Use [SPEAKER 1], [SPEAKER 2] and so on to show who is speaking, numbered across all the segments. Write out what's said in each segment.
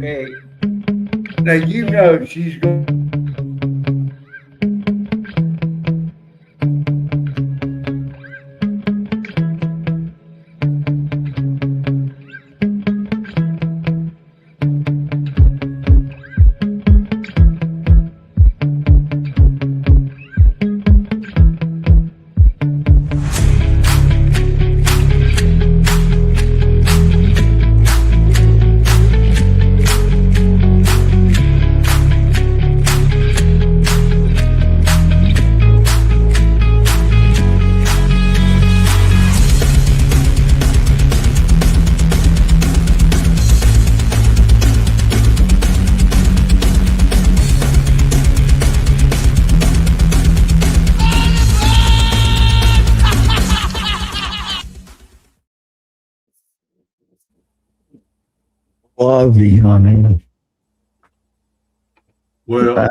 [SPEAKER 1] Okay.
[SPEAKER 2] Now you know she's going.
[SPEAKER 3] Lovely, honey.
[SPEAKER 2] Well,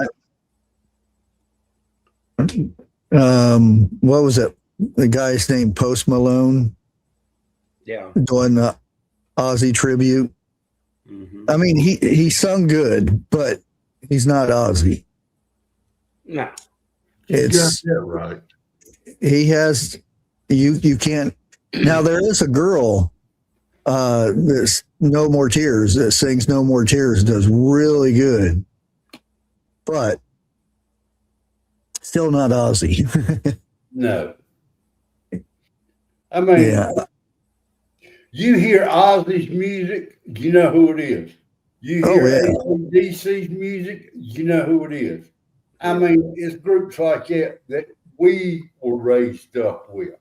[SPEAKER 3] what was it? The guy's name Post Malone
[SPEAKER 1] Yeah.
[SPEAKER 3] doing the Aussie tribute.
[SPEAKER 1] Mm-hmm.
[SPEAKER 3] I mean, he sung good, but he's not Aussie.
[SPEAKER 1] No.
[SPEAKER 3] It's
[SPEAKER 2] yeah, right.
[SPEAKER 3] he has you can't. Now there is a girl that's No More Tears that sings No More Tears, does really good, but still not Aussie.
[SPEAKER 2] No. I mean,
[SPEAKER 3] Yeah.
[SPEAKER 2] you hear Ozzy's music, you know who it is. You hear ACDC's music, you know who it is. I mean, it's groups like that we were raised up with.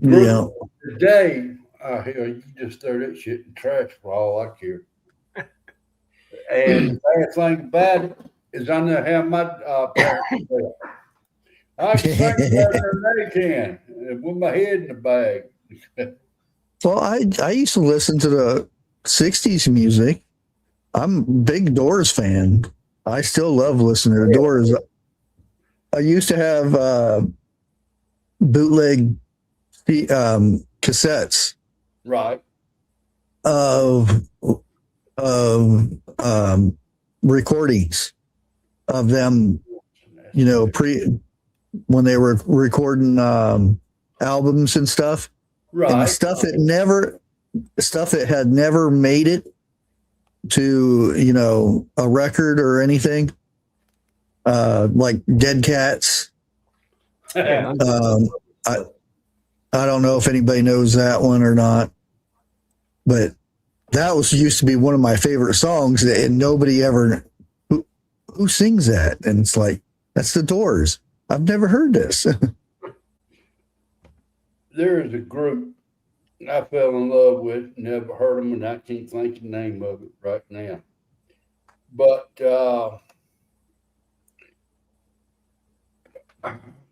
[SPEAKER 3] Yeah.
[SPEAKER 2] Today, hell, you just throw that shit in the trash for all I care. And the bad thing about it is I know how my parents felt. I can sing better than they can with my head in the bag.
[SPEAKER 3] Well, I used to listen to the 60s music. I'm a big Doors fan. I still love listening to Doors. I used to have bootleg cassettes
[SPEAKER 2] Right.
[SPEAKER 3] of recordings of them, you know, when they were recording albums and stuff.
[SPEAKER 2] Right.
[SPEAKER 3] And the stuff that had never made it to, you know, a record or anything, like Dead Cats. I don't know if anybody knows that one or not, but that used to be one of my favorite songs, and nobody ever who sings that, and it's like, that's the Doors. I've never heard this.
[SPEAKER 2] There is a group I fell in love with, never heard them, and I can't think of the name of it right now. But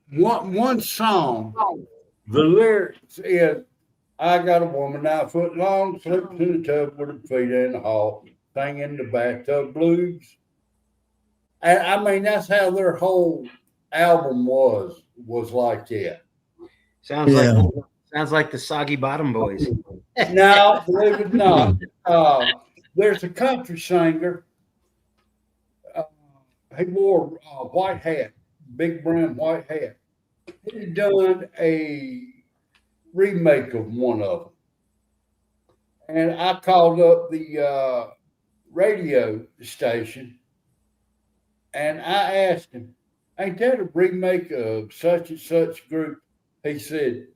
[SPEAKER 2] one song, the lyrics is, I got a woman 9 foot long, sleeps in the tub with her feet in the hall, thing in the bathtub blues. And I mean, that's how their whole album was like that.
[SPEAKER 1] Sounds like the Soggy Bottom Boys.
[SPEAKER 2] No, believe it or not. There's a country singer. He wore a white hat, big brim white hat. He done a remake of one of them. And I called up the radio station and I asked him, ain't that a remake of such and such group? He said,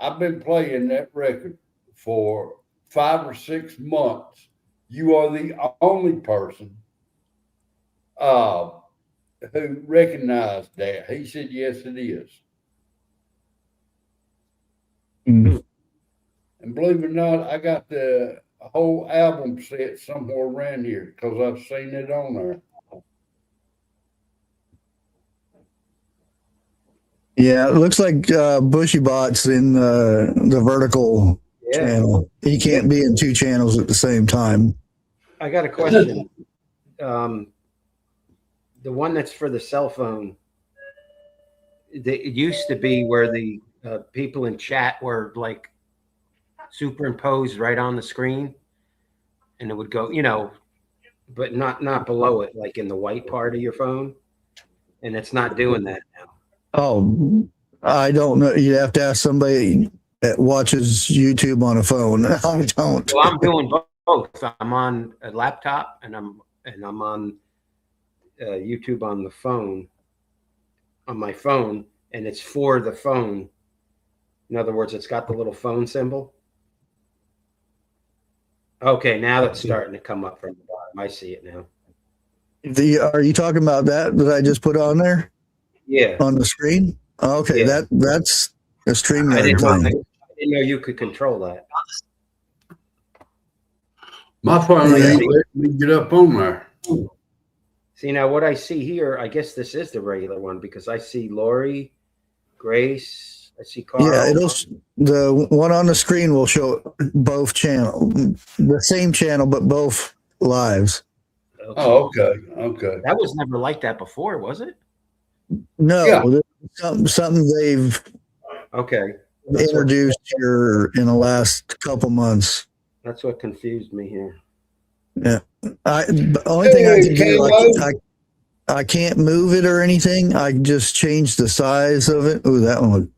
[SPEAKER 2] I've been playing that record for 5 or 6 months. You are the only person who recognized that. He said, yes, it is.
[SPEAKER 3] Mm-hmm.
[SPEAKER 2] And believe it or not, I got the whole album set somewhere around here because I've seen it on there.
[SPEAKER 3] Yeah, it looks like Bushy Bot's in the vertical channel. He can't be in 2 channels at the same time.
[SPEAKER 1] I got a question. The one that's for the cell phone, it used to be where the people in chat were like superimposed right on the screen, and it would go, you know, but not below it, like in the white part of your phone, and it's not doing that now.
[SPEAKER 3] Oh, I don't know. You have to ask somebody that watches YouTube on a phone. I don't.
[SPEAKER 1] Well, I'm doing both. I'm on a laptop and I'm on YouTube on the phone, on my phone, and it's for the phone. In other words, it's got the little phone symbol. Okay, now it's starting to come up from the bottom. I see it now.
[SPEAKER 3] Are you talking about that I just put on there
[SPEAKER 1] Yeah.
[SPEAKER 3] on the screen? Okay,
[SPEAKER 1] Yeah.
[SPEAKER 3] that's a
[SPEAKER 1] I
[SPEAKER 3] StreamYard
[SPEAKER 1] didn't
[SPEAKER 3] thing.
[SPEAKER 1] know you could control that.
[SPEAKER 2] My phone ain't letting me get up on there.
[SPEAKER 1] See, now what I see here, I guess this is the regular one because I see Lori, Grace, I see Carl.
[SPEAKER 3] Yeah, the one on the screen will show both channel, the same channel, but both lives.
[SPEAKER 1] Okay.
[SPEAKER 2] Oh, okay. Okay.
[SPEAKER 1] That was never like that before, was it?
[SPEAKER 3] No,
[SPEAKER 2] Yeah.
[SPEAKER 3] something they've introduced here in the last couple months.
[SPEAKER 1] That's what confused me here.
[SPEAKER 3] Yeah, the only thing I can do, I can't move it or anything. I just change the size of it. Ooh, that one.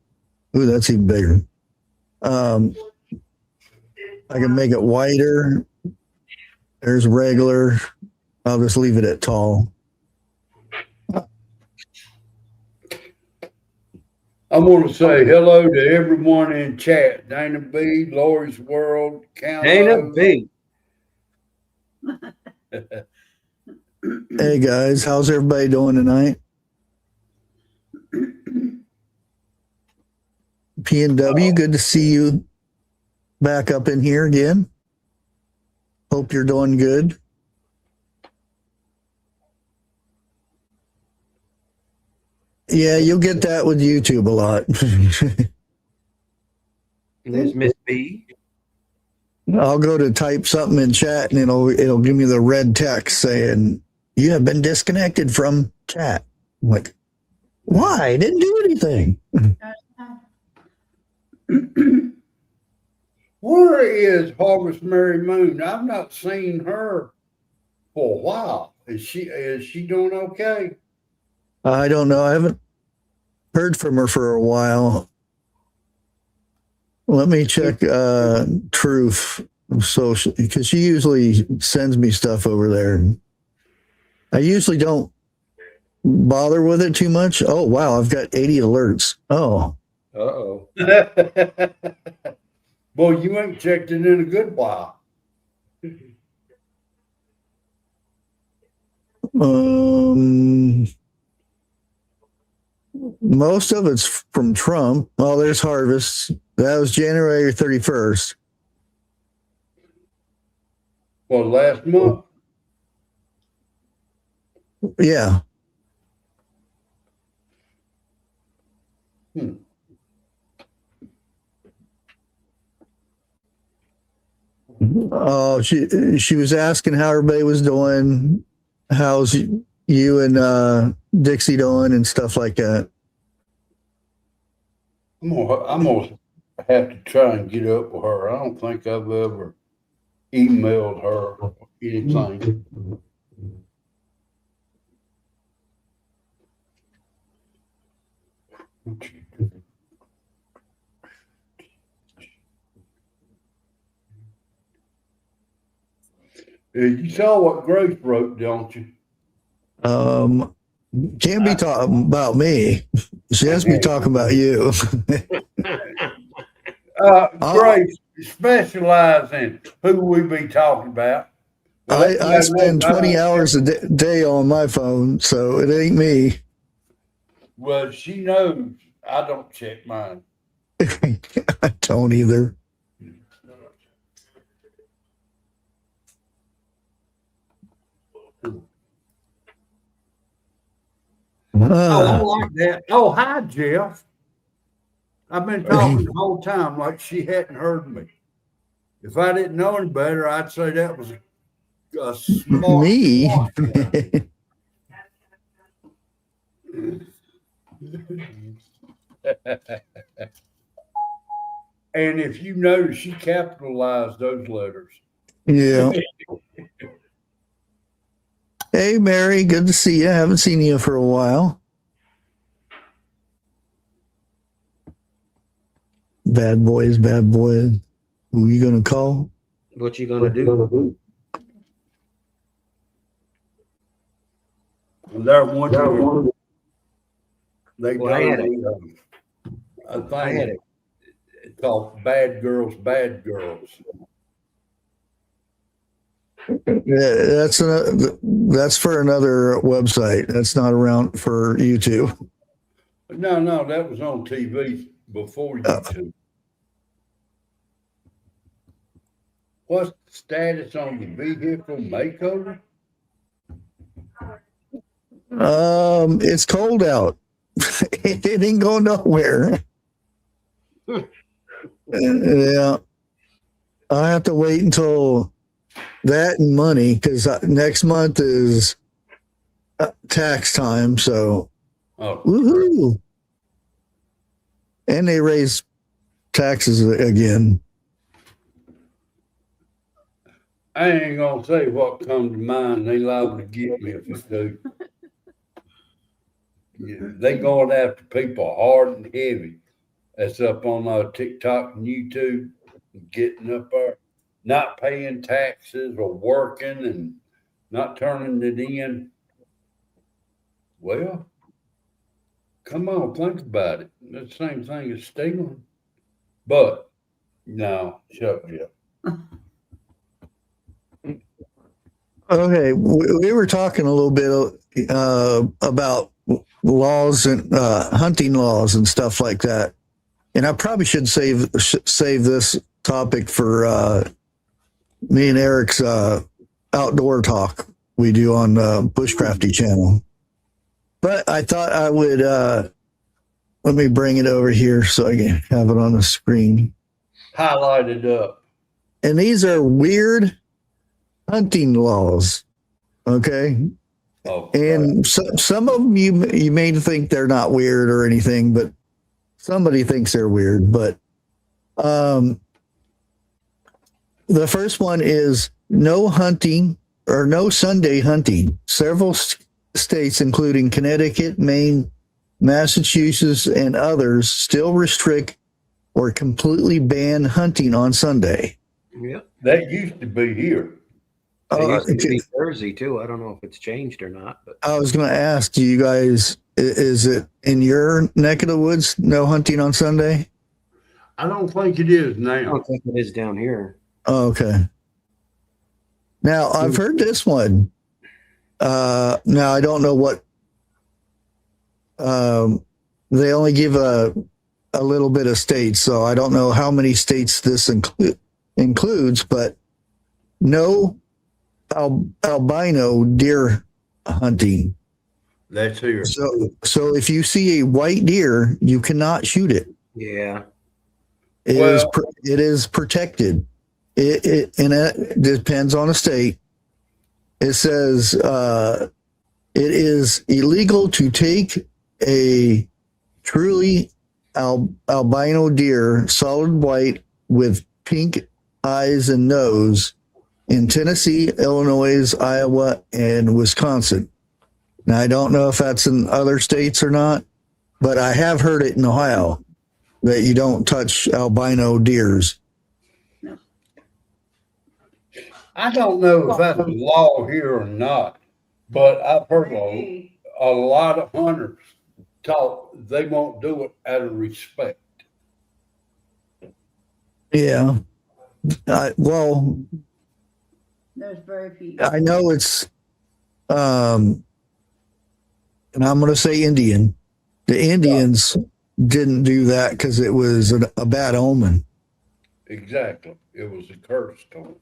[SPEAKER 3] Ooh, that's even bigger. I can make it wider. There's regular. I'll just leave it at tall.
[SPEAKER 2] I'm going to say hello to everyone in chat. Dana B, Lori's World,
[SPEAKER 1] Dana B.
[SPEAKER 3] Hey guys, how's everybody doing tonight? P&W, good to see you back up in here again. Hope you're doing good. Yeah, you'll get that with YouTube a lot.
[SPEAKER 1] There's Miss B.
[SPEAKER 3] I'll go to type something in chat and it'll give me the red text saying you have been disconnected from chat. I'm like, why? I didn't do anything.
[SPEAKER 2] Where is Harvest Mary Moon? I've not seen her for a while. Is she doing okay?
[SPEAKER 3] I don't know. I haven't heard from her for a while. Let me check Truth social, because she usually sends me stuff over there. I usually don't bother with it too much. Oh, wow. I've got 80 alerts. Oh.
[SPEAKER 1] Uh-oh.
[SPEAKER 2] Boy, you ain't checked it in a good while.
[SPEAKER 3] Most of it's from Trump. Oh, there's Harvest. That was January 31st.
[SPEAKER 2] Well, last month.
[SPEAKER 3] Yeah. Oh, she was asking how everybody was doing. How's you and Dixie doing and stuff like that.
[SPEAKER 2] I'm gonna have to try and get up with her. I don't think I've ever emailed her or anything. You saw what Grace wrote, don't you?
[SPEAKER 3] Can't be talking about me. She has to be talking about you.
[SPEAKER 2] Grace specialize in who we be talking about.
[SPEAKER 3] I spend 20 hours a day on my phone, so it ain't me.
[SPEAKER 2] Well, she knows I don't check mine.
[SPEAKER 3] I don't either.
[SPEAKER 2] I like that. Oh, hi, Jeff. I've been talking the whole time like she hadn't heard me. If I didn't know any better, I'd say that was a smart
[SPEAKER 3] me.
[SPEAKER 2] And if you notice, she capitalized those letters.
[SPEAKER 3] Yeah. Hey, Mary, good to see you. Haven't seen you for a while. Bad boys, bad boys. Who you gonna call?
[SPEAKER 1] What you gonna do?
[SPEAKER 2] And there one time, they
[SPEAKER 1] Well, I had
[SPEAKER 2] done a
[SPEAKER 1] I had
[SPEAKER 2] thing called Bad Girls, Bad Girls.
[SPEAKER 3] Yeah, that's for another website. That's not around for YouTube.
[SPEAKER 2] No, that was on TV before YouTube. What's the status on the vehicle makeover?
[SPEAKER 3] It's cold out. It ain't going nowhere. Yeah, I have to wait until that and money because next month is tax time. So,
[SPEAKER 2] Oh,
[SPEAKER 3] woohoo! And they raise taxes again.
[SPEAKER 2] I ain't gonna say what comes to mind. They liable to get me if they do. Yeah, they going after people hard and heavy. That's up on TikTok and YouTube, getting up there, not paying taxes or working and not turning it in. Well, come on, think about it. That's the same thing as stealing. But no, shut up.
[SPEAKER 3] Okay, we were talking a little bit about laws and hunting laws and stuff like that, and I probably should save this topic for me and Eric's outdoor talk we do on Bushcrafty channel. But I thought I would let me bring it over here so I can have it on the screen.
[SPEAKER 2] Highlighted up.
[SPEAKER 3] And these are weird hunting laws, okay?
[SPEAKER 2] Oh,
[SPEAKER 3] And some of them you may think they're not weird or anything, but somebody thinks they're weird. But the first one is no hunting or no Sunday hunting. Several states, including Connecticut, Maine, Massachusetts, and others, still restrict or completely ban hunting on Sunday.
[SPEAKER 1] Yeah.
[SPEAKER 2] that used to be here.
[SPEAKER 1] It used to be Thursday too. I don't know if it's changed or not, but
[SPEAKER 3] I was going to ask, do you guys, is it in your neck of the woods, no hunting on Sunday?
[SPEAKER 2] I don't think it is
[SPEAKER 1] I
[SPEAKER 2] now.
[SPEAKER 1] don't think it is down here.
[SPEAKER 3] Oh, okay. Now, I've heard this one. Now, I don't know what, they only give a little bit of states, so I don't know how many states this includes, but no albino deer hunting.
[SPEAKER 2] That's here.
[SPEAKER 3] So if you see a white deer, you cannot shoot it.
[SPEAKER 1] Yeah.
[SPEAKER 3] It is protected. It depends on the state. It says it is illegal to take a truly albino deer, solid white with pink eyes and nose, in Tennessee, Illinois, Iowa, and Wisconsin. Now, I don't know if that's in other states or not, but I have heard it in Ohio that you don't touch albino deers.
[SPEAKER 2] I don't know if that's a law here or not, but I've heard a lot of hunters talk they won't do it out of respect.
[SPEAKER 3] Yeah. Well,
[SPEAKER 4] There's very few.
[SPEAKER 3] I know it's, and I'm going to say Indian. The Indians didn't do that because it was a bad omen.
[SPEAKER 2] Exactly. It was a curse to them.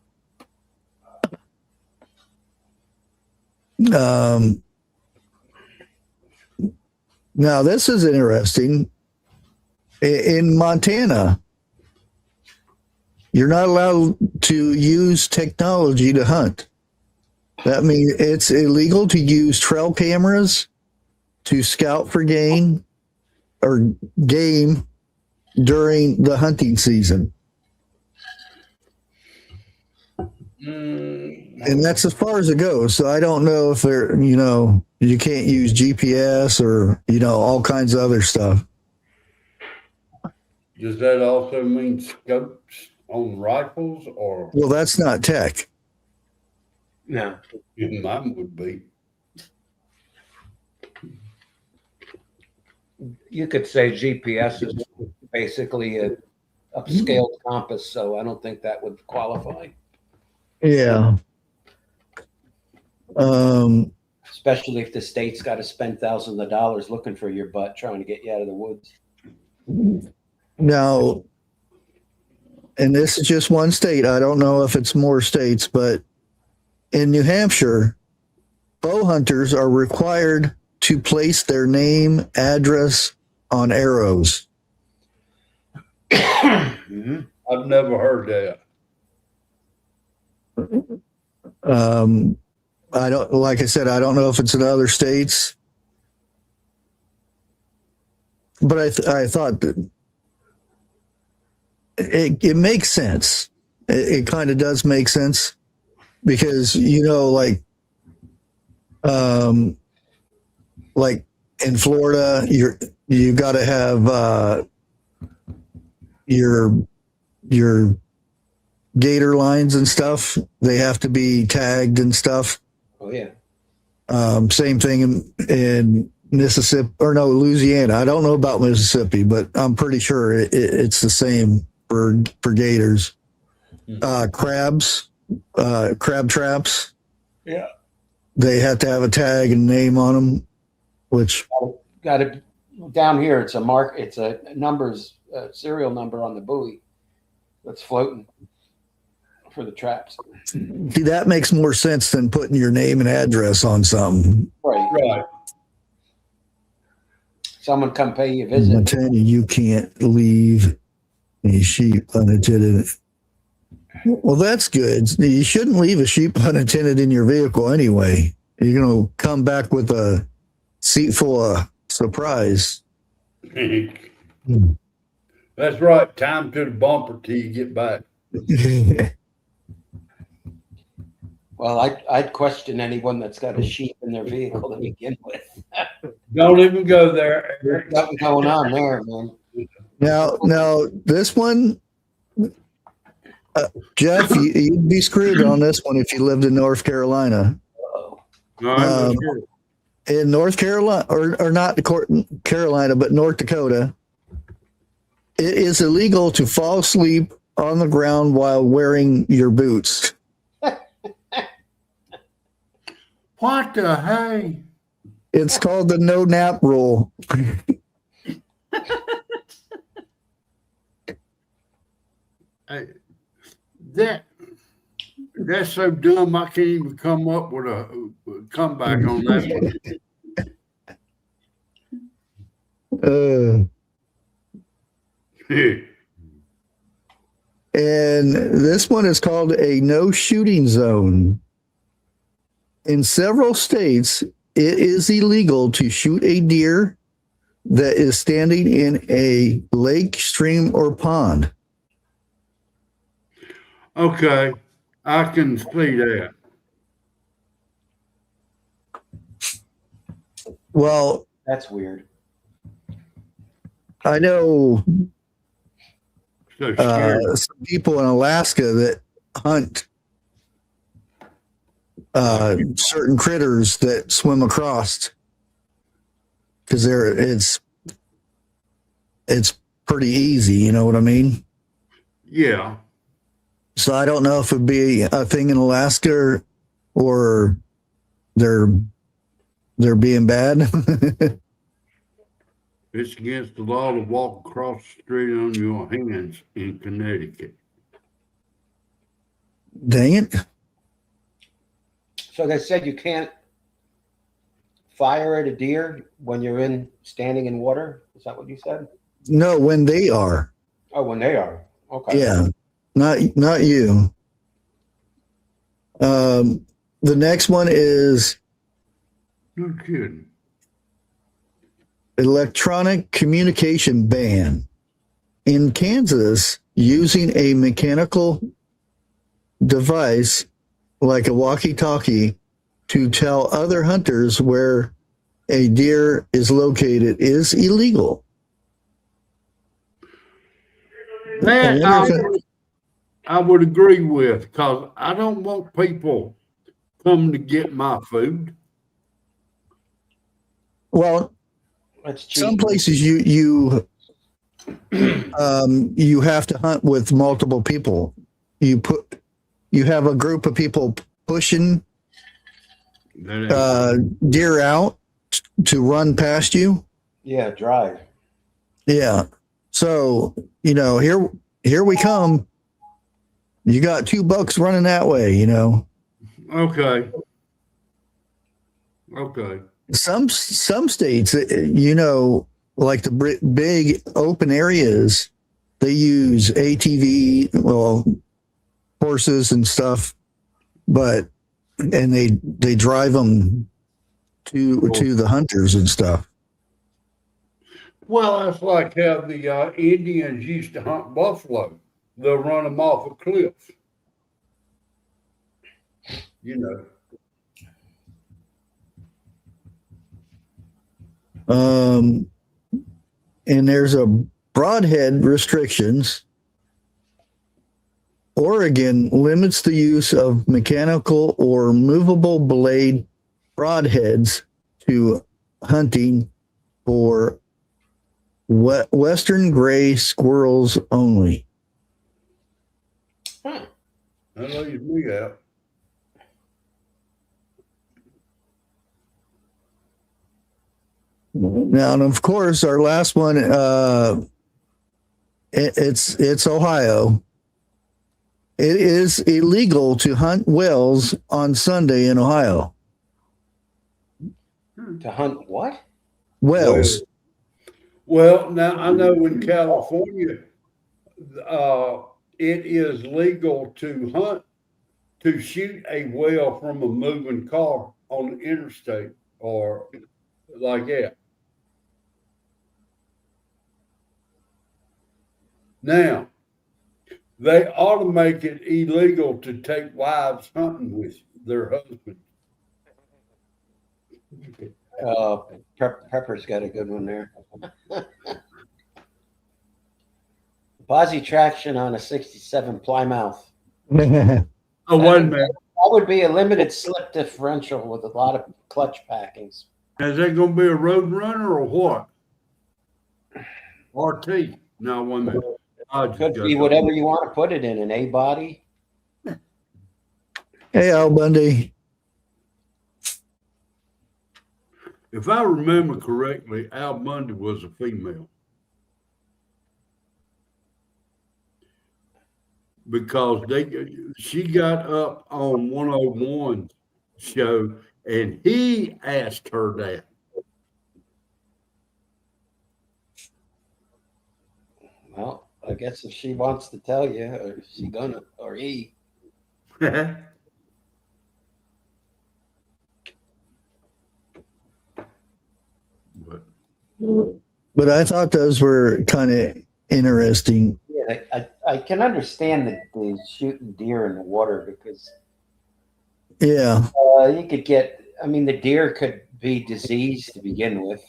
[SPEAKER 3] Now, this is interesting. In Montana, you're not allowed to use technology to hunt. That means it's illegal to use trail cameras to scout for game during the hunting season. And that's as far as it goes. So I don't know if there, you can't use GPS or, all kinds of other stuff.
[SPEAKER 2] Does that also mean scopes on rifles or
[SPEAKER 3] Well, that's not tech.
[SPEAKER 1] No.
[SPEAKER 2] mine would be?
[SPEAKER 1] You could say GPS is basically a upscaled compass, so I don't think that would qualify.
[SPEAKER 3] Yeah.
[SPEAKER 1] Especially if the state's got to spend thousands of dollars looking for your butt, trying to get you out of the woods.
[SPEAKER 3] Now, and this is just one state. I don't know if it's more states, but in New Hampshire, bow hunters are required to place their name, address on arrows.
[SPEAKER 1] Mm-hmm.
[SPEAKER 2] I've never heard that.
[SPEAKER 3] I don't, like I said, I don't know if it's in other states, but I thought that it makes sense. It kind of does make sense because, like in Florida, you got to have your gator lines and stuff. They have to be tagged and stuff.
[SPEAKER 1] Oh yeah.
[SPEAKER 3] Same thing in Mississippi, or no, Louisiana. I don't know about Mississippi, but I'm pretty sure it's the same for gators. Crabs, crab traps.
[SPEAKER 1] Yeah.
[SPEAKER 3] They have to have a tag and name on them, which
[SPEAKER 1] got it down here. It's a mark. It's a serial number on the buoy that's floating for the traps.
[SPEAKER 3] see, that makes more sense than putting your name and address on something.
[SPEAKER 2] Right.
[SPEAKER 1] Someone come pay you a
[SPEAKER 3] I'm
[SPEAKER 1] visit.
[SPEAKER 3] telling you, you can't leave a sheep unattended. Well, that's good. You shouldn't leave a sheep unattended in your vehicle anyway. You're going to come back with a seat full of surprise.
[SPEAKER 2] That's right. Time to the bumper till you get back.
[SPEAKER 1] Well, I'd question anyone that's got a sheep in their vehicle to begin with.
[SPEAKER 2] Don't even go there.
[SPEAKER 1] There's something going on there, man.
[SPEAKER 3] Now this one, Jeff, you'd be screwed on this one if you lived in North Carolina.
[SPEAKER 1] Uh-oh.
[SPEAKER 2] No, sure.
[SPEAKER 3] In North Carolina, or not Carolina, but North Dakota, it is illegal to fall asleep on the ground while wearing your boots.
[SPEAKER 2] What the hey?
[SPEAKER 3] It's called the no nap rule.
[SPEAKER 2] That's so dumb. I can't even come up with a comeback on that one.
[SPEAKER 3] And this one is called a no shooting zone. In several states, it is illegal to shoot a deer that is standing in a lake, stream, or pond.
[SPEAKER 2] Okay, I can see that.
[SPEAKER 3] Well,
[SPEAKER 1] That's weird.
[SPEAKER 3] I know
[SPEAKER 2] So scary.
[SPEAKER 3] some people in Alaska that hunt certain critters that swim across because it's pretty easy, you know what I mean?
[SPEAKER 2] Yeah.
[SPEAKER 3] So I don't know if it'd be a thing in Alaska or they're being bad.
[SPEAKER 2] It's against the law to walk across the street on your hands in Connecticut.
[SPEAKER 3] Dang it.
[SPEAKER 1] So they said you can't fire at a deer when you're standing in water. Is that what you said?
[SPEAKER 3] No, when they are.
[SPEAKER 1] Oh, when they are. Okay.
[SPEAKER 3] Yeah. Not you. The next one is
[SPEAKER 2] No kidding.
[SPEAKER 3] electronic communication ban. In Kansas, using a mechanical device like a walkie-talkie to tell other hunters where a deer is located is illegal.
[SPEAKER 2] That I would agree with, because I don't want people coming to get my food.
[SPEAKER 3] Well,
[SPEAKER 1] That's
[SPEAKER 3] some
[SPEAKER 1] cheap.
[SPEAKER 3] places you have to hunt with multiple people. You have a group of people pushing deer out to run past you.
[SPEAKER 1] Yeah, drive.
[SPEAKER 3] Yeah. So, here we come. You got 2 bucks running that way,
[SPEAKER 2] Okay. Okay.
[SPEAKER 3] Some states, like the big open areas, they use ATV, horses and stuff, and they drive them to the hunters and stuff.
[SPEAKER 2] Well, that's like how the Indians used to hunt buffalo. They'll run them off a cliff.
[SPEAKER 3] And there's a broadhead restrictions. Oregon limits the use of mechanical or movable blade broadheads to hunting for western gray squirrels only.
[SPEAKER 2] That leaves me out.
[SPEAKER 3] Now, and of course, our last one, it's Ohio. It is illegal to hunt whales on Sunday in Ohio.
[SPEAKER 1] To hunt what?
[SPEAKER 3] Whales.
[SPEAKER 2] Well, now I know in California, it is legal to shoot a whale from a moving car on the interstate or like that. Now, they ought to make it illegal to take wives hunting with their husbands.
[SPEAKER 1] Pepper's got a good one there. Posi traction on a 67 Plymouth.
[SPEAKER 2] Oh, wait a minute.
[SPEAKER 1] That would be a limited slip differential with a lot of clutch packings.
[SPEAKER 2] Is that going to be a road runner or what? RT? No, wait a minute.
[SPEAKER 1] Could be whatever you want to put it in, an A body.
[SPEAKER 3] Hey, Al Bundy.
[SPEAKER 2] If I remember correctly, Al Bundy was a female. Because she got up on 101 show and he asked her that.
[SPEAKER 1] Well, I guess if she wants to tell you, or she gonna, or he.
[SPEAKER 3] But I thought those were kind of interesting.
[SPEAKER 1] Yeah, I can understand the shooting deer in the water because
[SPEAKER 3] Yeah.
[SPEAKER 1] you could get, the deer could be diseased to begin with.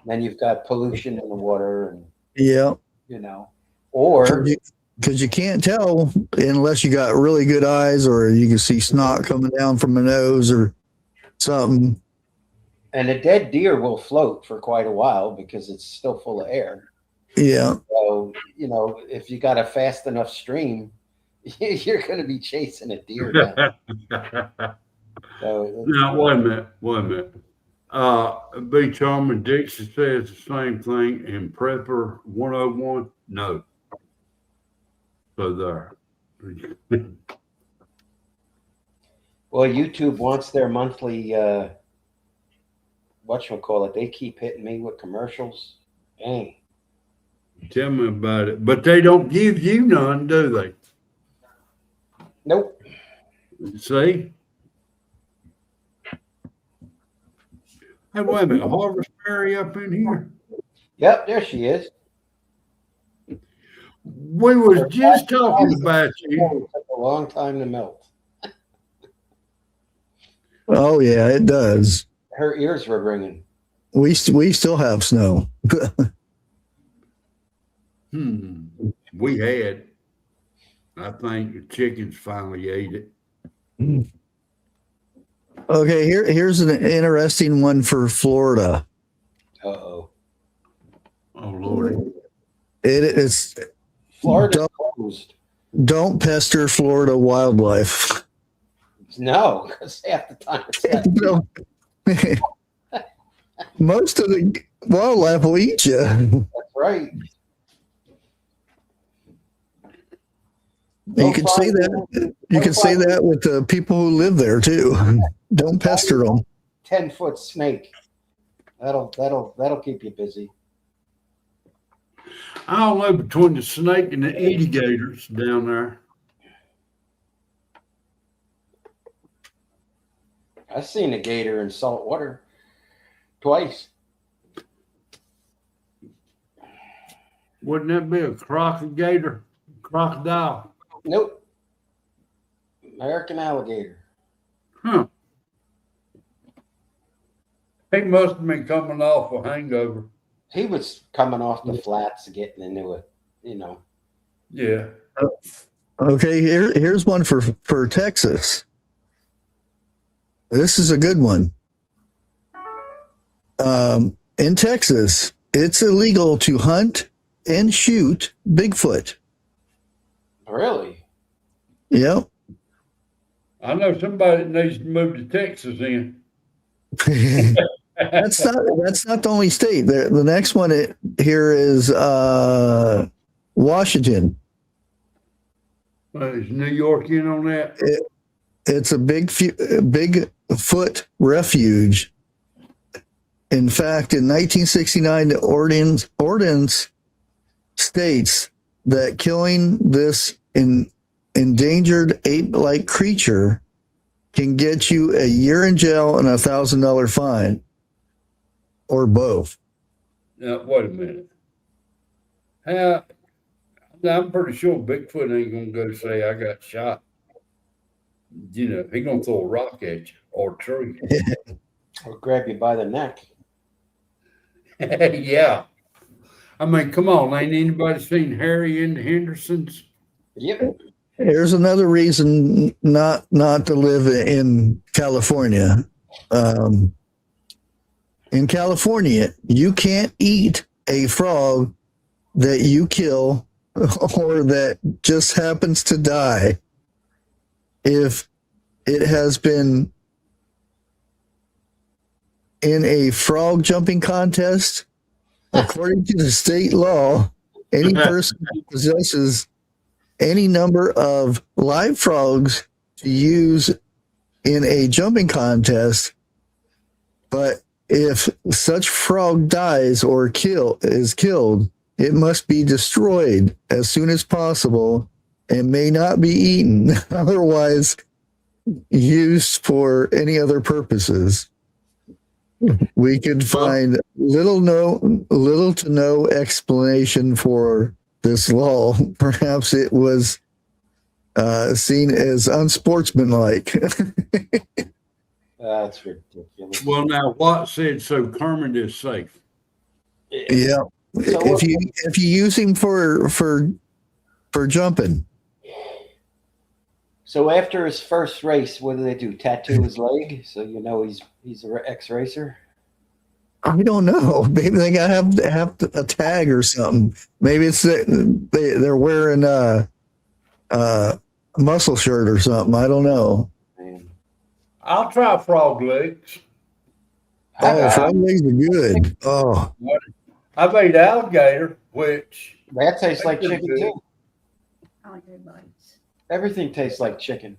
[SPEAKER 1] Then you've got pollution in the water and,
[SPEAKER 3] Yeah.
[SPEAKER 1] or
[SPEAKER 3] because you can't tell unless you got really good eyes or you can see snot coming down from the nose or something.
[SPEAKER 1] and a dead deer will float for quite a while because it's still full of air.
[SPEAKER 3] Yeah.
[SPEAKER 1] So, if you got a fast enough stream, you're going to be chasing a deer down. So,
[SPEAKER 2] Now, wait a minute. B. Charming Dixon says the same thing in Prepper 101. No. So there.
[SPEAKER 1] well, YouTube wants their monthly, whatchamacallit, they keep hitting me with commercials. Dang.
[SPEAKER 2] Tell me about it. But they don't give you none, do they?
[SPEAKER 1] Nope.
[SPEAKER 2] See? Hey, wait a minute. Harvest Mary up in here?
[SPEAKER 1] Yep, there she is.
[SPEAKER 2] We was just talking about you.
[SPEAKER 1] It took a long time to melt.
[SPEAKER 3] Oh yeah, it does.
[SPEAKER 1] Her ears were ringing.
[SPEAKER 3] We still have snow.
[SPEAKER 2] We had. I think the chickens finally ate it.
[SPEAKER 3] Okay, here's an interesting one for Florida.
[SPEAKER 1] Uh-oh.
[SPEAKER 2] Oh Lordy.
[SPEAKER 3] It's
[SPEAKER 1] Florida closed.
[SPEAKER 3] don't pester Florida wildlife.
[SPEAKER 1] No, because half the time it's not.
[SPEAKER 3] No. Most of the wildlife will eat you.
[SPEAKER 1] That's right.
[SPEAKER 3] You can say that. You can say that with the people who live there too. Don't pester them.
[SPEAKER 1] 10-foot snake. That'll keep you busy.
[SPEAKER 2] I don't know between the snake and the alligators down there.
[SPEAKER 1] I've seen a gator in salt water twice.
[SPEAKER 2] Wouldn't that be a crocodile? Crocodile.
[SPEAKER 1] Nope. American alligator.
[SPEAKER 2] Huh. He must have been coming off a hangover.
[SPEAKER 1] He was coming off the flats, getting into it, you know.
[SPEAKER 2] Yeah.
[SPEAKER 3] Okay, here's one for Texas. This is a good one. In Texas, it's illegal to hunt and shoot Bigfoot.
[SPEAKER 1] Really?
[SPEAKER 3] Yep.
[SPEAKER 2] I know somebody that needs to move to Texas in.
[SPEAKER 3] That's not the only state. The next one here is Washington.
[SPEAKER 2] Is New York in on that?
[SPEAKER 3] It's a Bigfoot refuge. In fact, in 1969, the ordinance states that killing this endangered ape-like creature can get you a year in jail and $1,000 fine, or both.
[SPEAKER 2] Now, wait a minute. I'm pretty sure Bigfoot ain't gonna go say I got shot. You know, he gonna throw a rock at you or a tree.
[SPEAKER 1] Or grab you by the neck.
[SPEAKER 2] Yeah. I mean, come on, ain't anybody seen Harry and the Hendersons?
[SPEAKER 1] Yep.
[SPEAKER 3] Here's another reason not to live in California. In California, you can't eat a frog that you kill or that just happens to die if it has been in a frog jumping contest. According to the state law, any person who possesses any number of live frogs to use in a jumping contest, but if such frog dies or is killed, it must be destroyed as soon as possible and may not be eaten, otherwise used for any other purposes. We could find little to no explanation for this law. Perhaps it was seen as unsportsmanlike.
[SPEAKER 1] That's ridiculous.
[SPEAKER 2] Well, now what said so Kermit is safe?
[SPEAKER 3] Yeah.
[SPEAKER 1] So
[SPEAKER 3] If you use him for jumping.
[SPEAKER 1] So after his first race, what do they do? Tattoo his leg so you know he's an ex-racer?
[SPEAKER 3] I don't know. Maybe they gotta have a tag or something. Maybe it's they're wearing a muscle shirt or something. I don't know.
[SPEAKER 1] Man.
[SPEAKER 2] I'll try frog legs.
[SPEAKER 3] Oh, frog legs are good. Oh,
[SPEAKER 2] I've ate alligator, which
[SPEAKER 1] That tastes like
[SPEAKER 2] That's
[SPEAKER 1] chicken
[SPEAKER 2] good.
[SPEAKER 1] too.
[SPEAKER 4] I like good bites.
[SPEAKER 1] Everything tastes like chicken.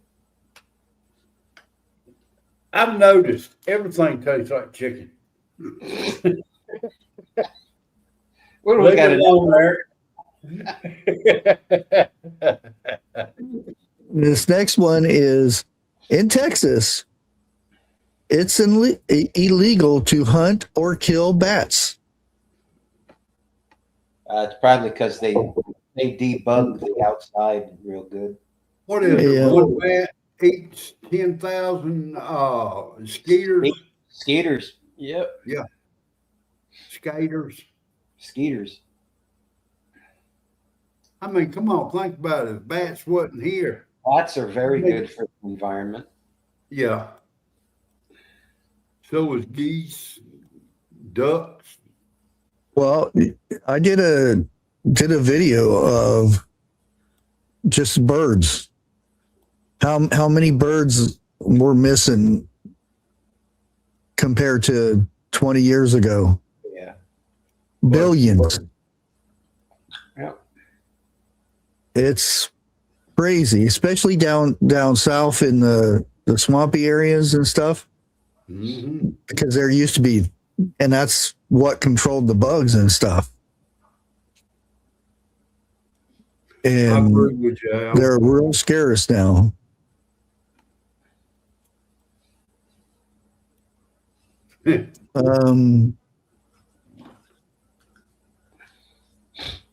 [SPEAKER 2] I've noticed everything tastes like chicken.
[SPEAKER 1] What do we
[SPEAKER 2] Leave
[SPEAKER 1] got
[SPEAKER 2] it
[SPEAKER 1] to
[SPEAKER 2] alone there.
[SPEAKER 3] this next one is in Texas. It's illegal to hunt or kill bats.
[SPEAKER 1] It's probably because they debug the outside real good.
[SPEAKER 2] What is
[SPEAKER 3] Yeah.
[SPEAKER 2] it? One bat eats 10,000 skeeters.
[SPEAKER 1] Skeeters. Yep.
[SPEAKER 2] Yeah. Skaters.
[SPEAKER 1] Skeeters.
[SPEAKER 2] I mean, come on, think about it. If bats wasn't here.
[SPEAKER 1] Bats are very good for the environment.
[SPEAKER 2] Yeah. So is geese, ducks.
[SPEAKER 3] Well, I did a video of just birds. How many birds were missing compared to 20 years ago?
[SPEAKER 1] Yeah.
[SPEAKER 3] Billions.
[SPEAKER 1] Yeah.
[SPEAKER 3] It's crazy, especially down south in the swampy areas and stuff.
[SPEAKER 2] Mm-hmm.
[SPEAKER 3] Because there used to be, and that's what controlled the bugs and stuff.
[SPEAKER 2] I
[SPEAKER 3] And
[SPEAKER 2] agree with you, Al.
[SPEAKER 3] they're real scarce now.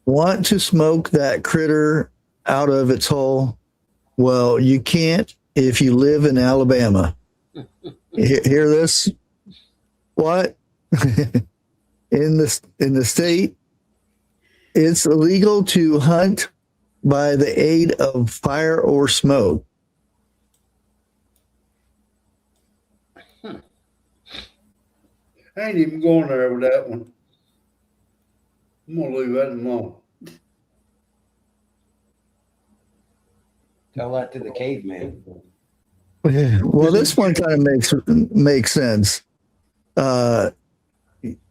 [SPEAKER 3] Want to smoke that critter out of its hole? Well, you can't if you live in Alabama. Hear this? What? in the state, it's illegal to hunt by the aid of fire or smoke.
[SPEAKER 2] I ain't even going there with that one. I'm gonna leave that alone.
[SPEAKER 1] Tell that to the caveman.
[SPEAKER 3] Well, this one kind of makes sense.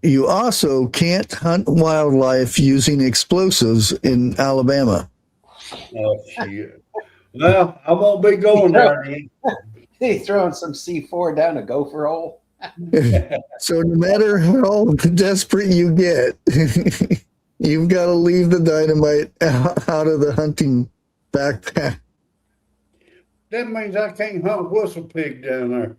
[SPEAKER 3] You also can't hunt wildlife using explosives in Alabama.
[SPEAKER 2] Oh shit. Well, I won't be going there then.
[SPEAKER 1] He's throwing some C4 down a gopher hole.
[SPEAKER 3] So no matter how desperate you get, you've got to leave the dynamite out of the hunting backpack.
[SPEAKER 2] That means I can't hunt whistle pig down there.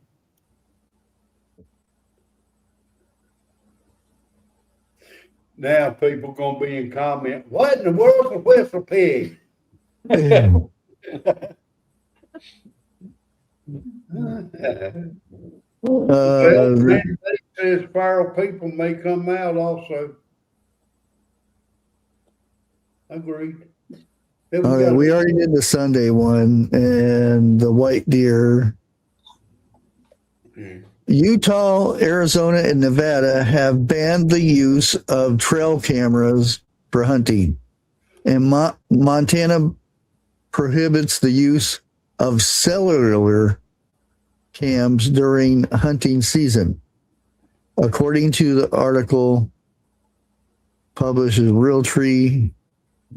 [SPEAKER 2] Now people gonna be in comment, what in the world's a whistle pig? Well, they says feral people may come out also. Agreed.
[SPEAKER 3] Okay, we already did the Sunday one and the white deer. Utah, Arizona, and Nevada have banned the use of trail cameras for hunting. And Montana prohibits the use of cellular cams during hunting season. According to the article published in Realtree,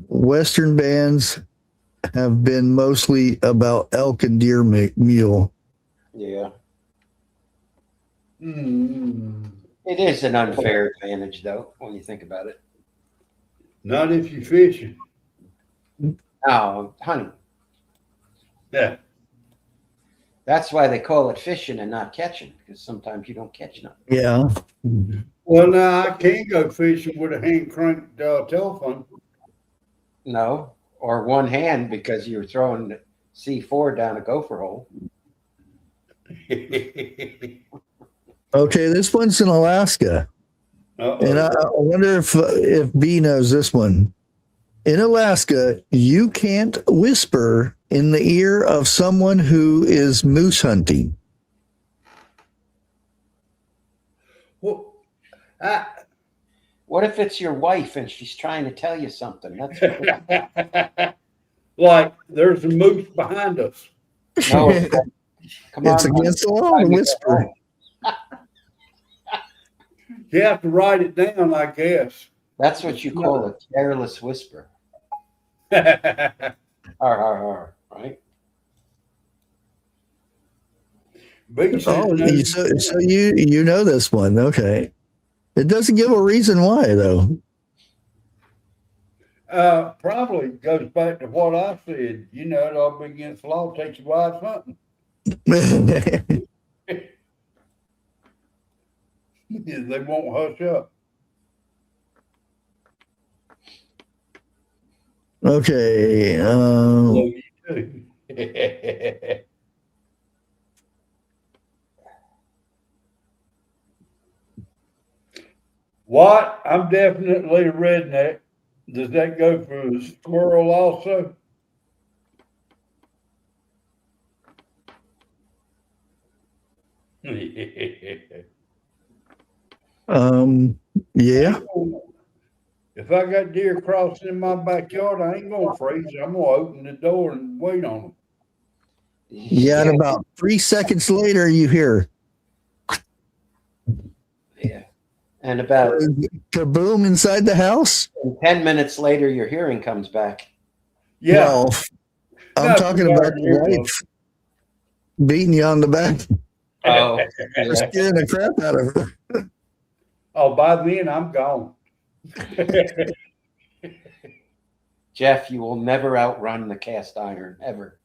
[SPEAKER 3] Western bans have been mostly about elk and deer mule.
[SPEAKER 1] Yeah.
[SPEAKER 2] Mm.
[SPEAKER 1] It is an unfair advantage, though, when you think about it.
[SPEAKER 2] Not if you're fishing.
[SPEAKER 1] No, hunting.
[SPEAKER 2] Yeah.
[SPEAKER 1] That's why they call it fishing and not catching, because sometimes you don't catch nothing.
[SPEAKER 3] Yeah.
[SPEAKER 2] Well, now I can go fishing with a hand cranked telephone.
[SPEAKER 1] No, or one hand because you're throwing C4 down a gopher hole.
[SPEAKER 3] Okay, this one's in Alaska. And I wonder if B knows this one. In Alaska, you can't whisper in the ear of someone who is moose hunting.
[SPEAKER 2] Well,
[SPEAKER 1] What if it's your wife and she's trying to tell you something? That's
[SPEAKER 2] like there's a moose behind us.
[SPEAKER 1] no. Come on,
[SPEAKER 3] It's against the law to whisper.
[SPEAKER 2] You have to write it down, I guess.
[SPEAKER 1] That's what you call a careless whisper. Right?
[SPEAKER 3] Oh, so you know this one. Okay. It doesn't give a reason why, though.
[SPEAKER 2] Probably goes back to what I said. You know, it all be against the law. Take your wife hunting. They won't hush up.
[SPEAKER 3] Okay.
[SPEAKER 2] What? I'm definitely a redneck. Does that go for a squirrel also?
[SPEAKER 3] Yeah.
[SPEAKER 2] If I got deer crossing in my backyard, I ain't gonna freeze. I'm gonna open the door and wait on them.
[SPEAKER 3] Yeah, and about 3 seconds later, you hear
[SPEAKER 1] Yeah. And about
[SPEAKER 3] kaboom inside the house.
[SPEAKER 1] 10 minutes later, your hearing comes back.
[SPEAKER 2] Yeah.
[SPEAKER 3] Well, I'm
[SPEAKER 2] Not
[SPEAKER 3] talking
[SPEAKER 2] too
[SPEAKER 3] about
[SPEAKER 2] bad,
[SPEAKER 3] your wife beating you on the back
[SPEAKER 1] Oh,
[SPEAKER 3] for
[SPEAKER 1] yeah.
[SPEAKER 3] scaring the crap out of her.
[SPEAKER 2] Oh, by then I'm gone.
[SPEAKER 1] Jeff, you will never outrun the cast iron, ever.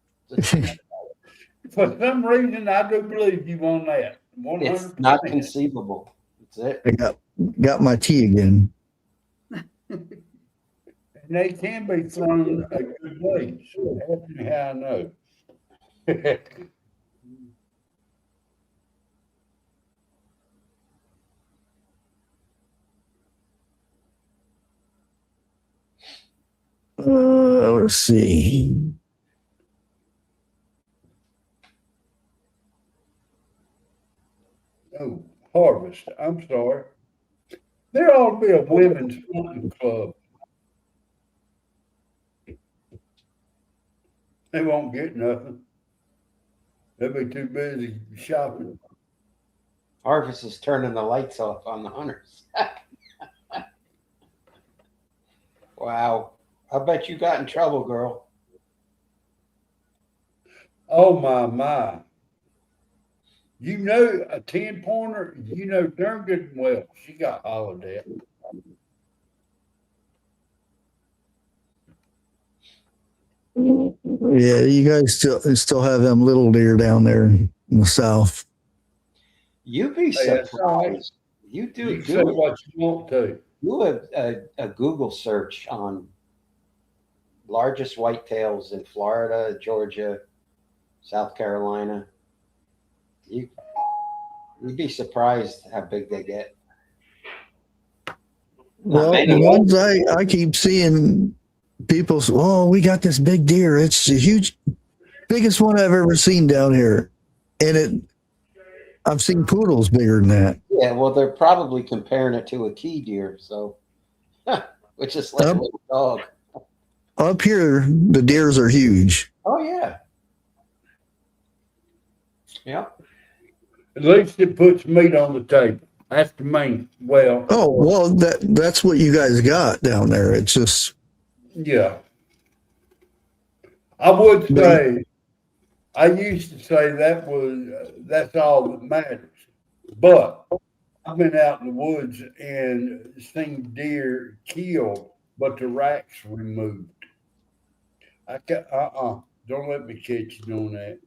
[SPEAKER 2] For some reason, I do believe you on that. 100%.
[SPEAKER 1] It's not conceivable. That's it.
[SPEAKER 3] I got my tea again.
[SPEAKER 2] And they can be thrown a good ways. Ask me how I know.
[SPEAKER 3] Let's see.
[SPEAKER 2] Oh, harvest. I'm sorry. There ought to be a women's hunting club. They won't get nothing. They'll be too busy shopping.
[SPEAKER 1] Harvest is turning the lights off on the hunters. Wow. I bet you got in trouble, girl.
[SPEAKER 2] Oh my. You know a 10-pointer, you know darn good and well she got hollered at.
[SPEAKER 3] Yeah, you guys still have them little deer down there in the south.
[SPEAKER 1] You'd be surprised. You do.
[SPEAKER 2] You say what you want to.
[SPEAKER 1] Do a Google search on largest whitetails in Florida, Georgia, South Carolina. You'd be surprised how big they get.
[SPEAKER 3] Well, the ones I keep seeing, people say, "Oh, we got this big deer. It's a huge, biggest one I've ever seen down here," and I've seen poodles bigger than that.
[SPEAKER 1] Yeah, well, they're probably comparing it to a key deer, so which is like a little dog.
[SPEAKER 3] Up here, the deers are huge.
[SPEAKER 1] Oh yeah, yeah.
[SPEAKER 2] At least it puts meat on the table. That's the main. Well.
[SPEAKER 3] Oh well, that's what you guys got down there. It's just
[SPEAKER 2] Yeah. I would say, I used to say that's all that matters. But I've been out in the woods and seen deer killed, but the racks removed. Don't let me catch you doing that.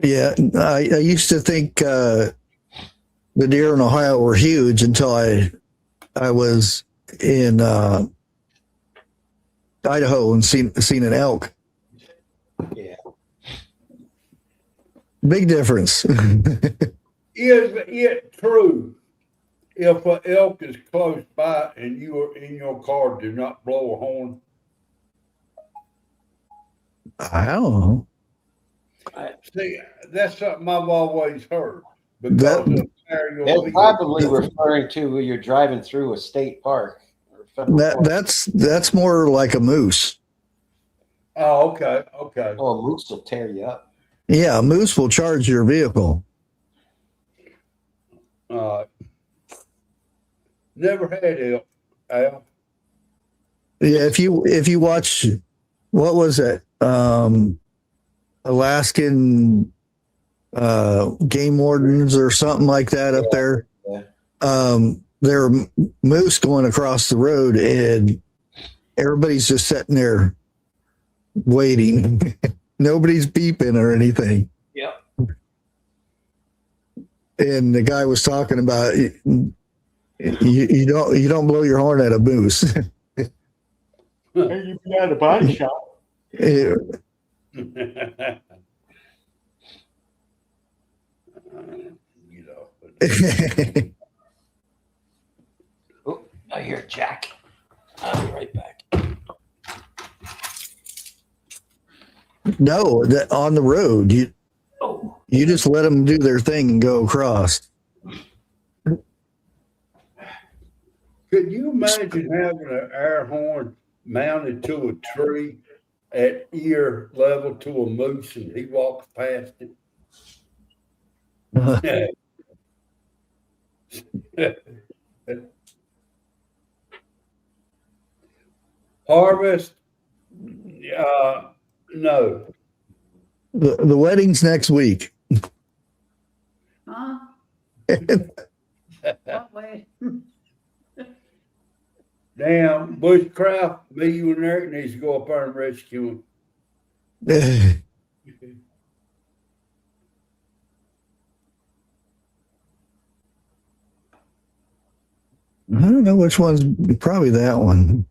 [SPEAKER 3] yeah. I used to think the deer in Ohio were huge until I was in Idaho and seen an elk.
[SPEAKER 1] Yeah.
[SPEAKER 3] Big difference.
[SPEAKER 2] Is it true if an elk is close by and you are in your car, do not blow a horn?
[SPEAKER 3] I don't know.
[SPEAKER 2] See, that's something I've always heard. Because
[SPEAKER 1] They're probably referring to when you're driving through a state park.
[SPEAKER 3] That's more like a moose.
[SPEAKER 2] Oh, okay.
[SPEAKER 1] Oh, a moose will tear you up.
[SPEAKER 3] Yeah, a moose will charge your vehicle.
[SPEAKER 2] Never had elk. Al.
[SPEAKER 3] Yeah, if you watch, what was it? Alaskan game wardens or something like that up there.
[SPEAKER 1] Yeah.
[SPEAKER 3] There are moose going across the road, and everybody's just sitting there waiting. Nobody's beeping or anything.
[SPEAKER 1] Yeah.
[SPEAKER 3] And the guy was talking about you don't blow your horn at a moose.
[SPEAKER 1] Hey, you've been at a body shop.
[SPEAKER 3] Yeah.
[SPEAKER 1] I hear Jack. I'll be right back.
[SPEAKER 3] No, on the road, you just let them do their thing and go across.
[SPEAKER 2] Could you imagine having an air horn mounted to a tree at ear level to a moose and he walks past it? Harvest? No.
[SPEAKER 3] The wedding's next week.
[SPEAKER 4] Huh? What way?
[SPEAKER 2] Damn, Bushcraft, me, you, and Eric needs to go up there and rescue him.
[SPEAKER 3] I don't know which one's probably that one.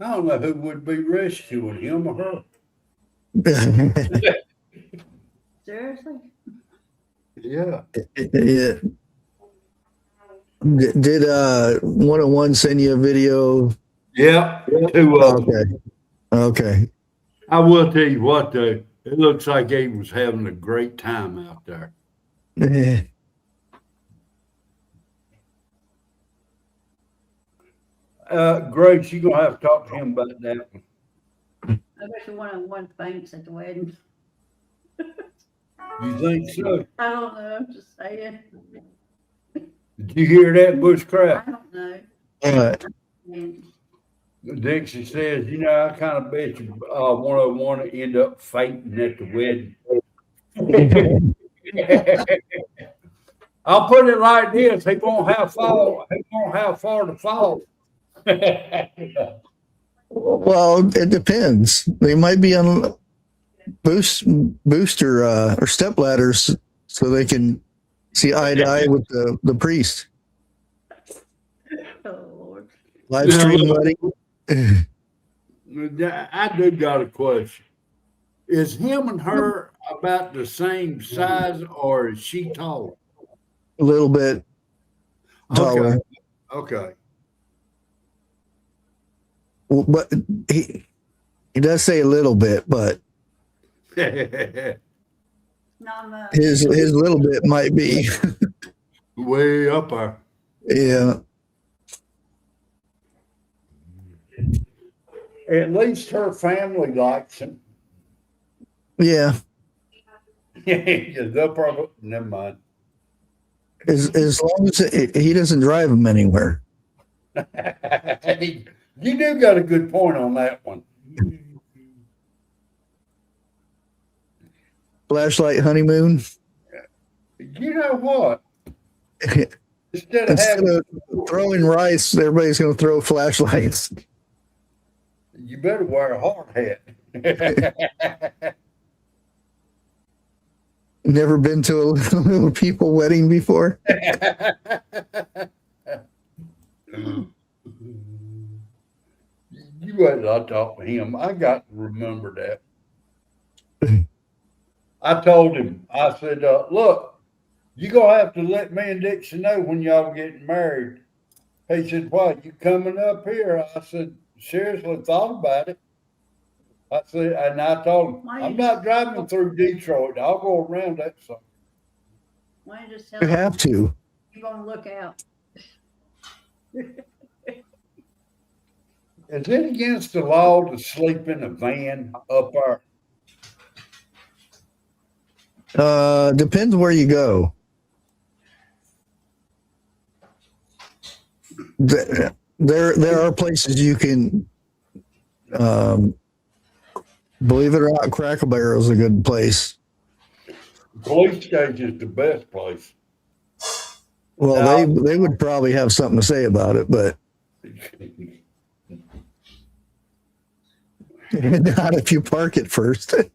[SPEAKER 2] I don't know who would be rescuing him or her.
[SPEAKER 4] Seriously?
[SPEAKER 2] Yeah.
[SPEAKER 3] Yeah. Did 101 send you a video?
[SPEAKER 2] Yeah.
[SPEAKER 3] Okay.
[SPEAKER 2] I will tell you what, though. It looks like he was having a great time out there. Grace, you're going to have to talk to him about that one.
[SPEAKER 4] I bet you one faints at the wedding.
[SPEAKER 2] You think so?
[SPEAKER 4] I don't know. I'm just saying.
[SPEAKER 2] Did you hear that, Bushcraft?
[SPEAKER 4] I don't know.
[SPEAKER 3] And
[SPEAKER 2] Dixie says, you know, I kind of bet you 101 will end up fainting at the wedding. I'll put it like this: he won't have far to fall.
[SPEAKER 3] well, it depends. They might be on booster or step ladders so they can see eye to eye with the priest.
[SPEAKER 4] Oh, Lord.
[SPEAKER 3] Live stream wedding.
[SPEAKER 2] I do got a question. Is him and her about the same size, or is she tall?
[SPEAKER 3] A little bit taller.
[SPEAKER 2] Okay.
[SPEAKER 3] Well, but he does say a little bit, but
[SPEAKER 4] Not much.
[SPEAKER 3] his little bit might be
[SPEAKER 2] Way up there.
[SPEAKER 3] yeah.
[SPEAKER 2] At least her family likes him.
[SPEAKER 3] Yeah.
[SPEAKER 2] Yeah, they'll probably, never mind.
[SPEAKER 3] As long as he doesn't drive them anywhere.
[SPEAKER 2] You do got a good point on that one.
[SPEAKER 3] Flashlight honeymoon.
[SPEAKER 2] You know what? Instead
[SPEAKER 3] Instead
[SPEAKER 2] of
[SPEAKER 3] of throwing rice, everybody's going to throw flashlights.
[SPEAKER 2] you better wear a hard hat.
[SPEAKER 3] Never been to a little people wedding before.
[SPEAKER 2] You wait till I talk to him. I got to remember that. I told him, I said, look, you're going to have to let me and Dixie know when y'all getting married. He said, what, you coming up here? I said, seriously, thought about it. I said, and I told him, I'm not driving through Detroit. I'll go around that side.
[SPEAKER 4] Why don't you just tell
[SPEAKER 3] You
[SPEAKER 4] them
[SPEAKER 3] have to.
[SPEAKER 4] you're going to look out?
[SPEAKER 2] Is it against the law to sleep in a van up there?
[SPEAKER 3] Depends where you go. There are places you can, believe it or not, Cracker Barrel is a good place.
[SPEAKER 2] Police station is the best place.
[SPEAKER 3] Well,
[SPEAKER 2] Now-
[SPEAKER 3] they would probably have something to say about it, but not if you park it first.
[SPEAKER 4] They'll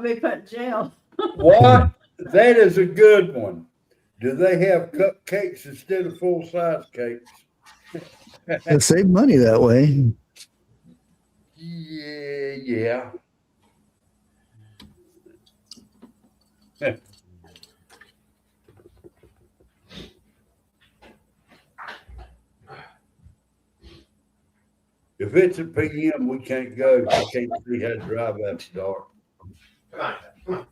[SPEAKER 4] be put in jail.
[SPEAKER 2] What? That is a good one. Do they have cupcakes instead of full-size cakes?
[SPEAKER 3] And save money that way.
[SPEAKER 2] Yeah. if it's a PM, we can't go. I can't see how to drive after dark.
[SPEAKER 1] Come on, come on.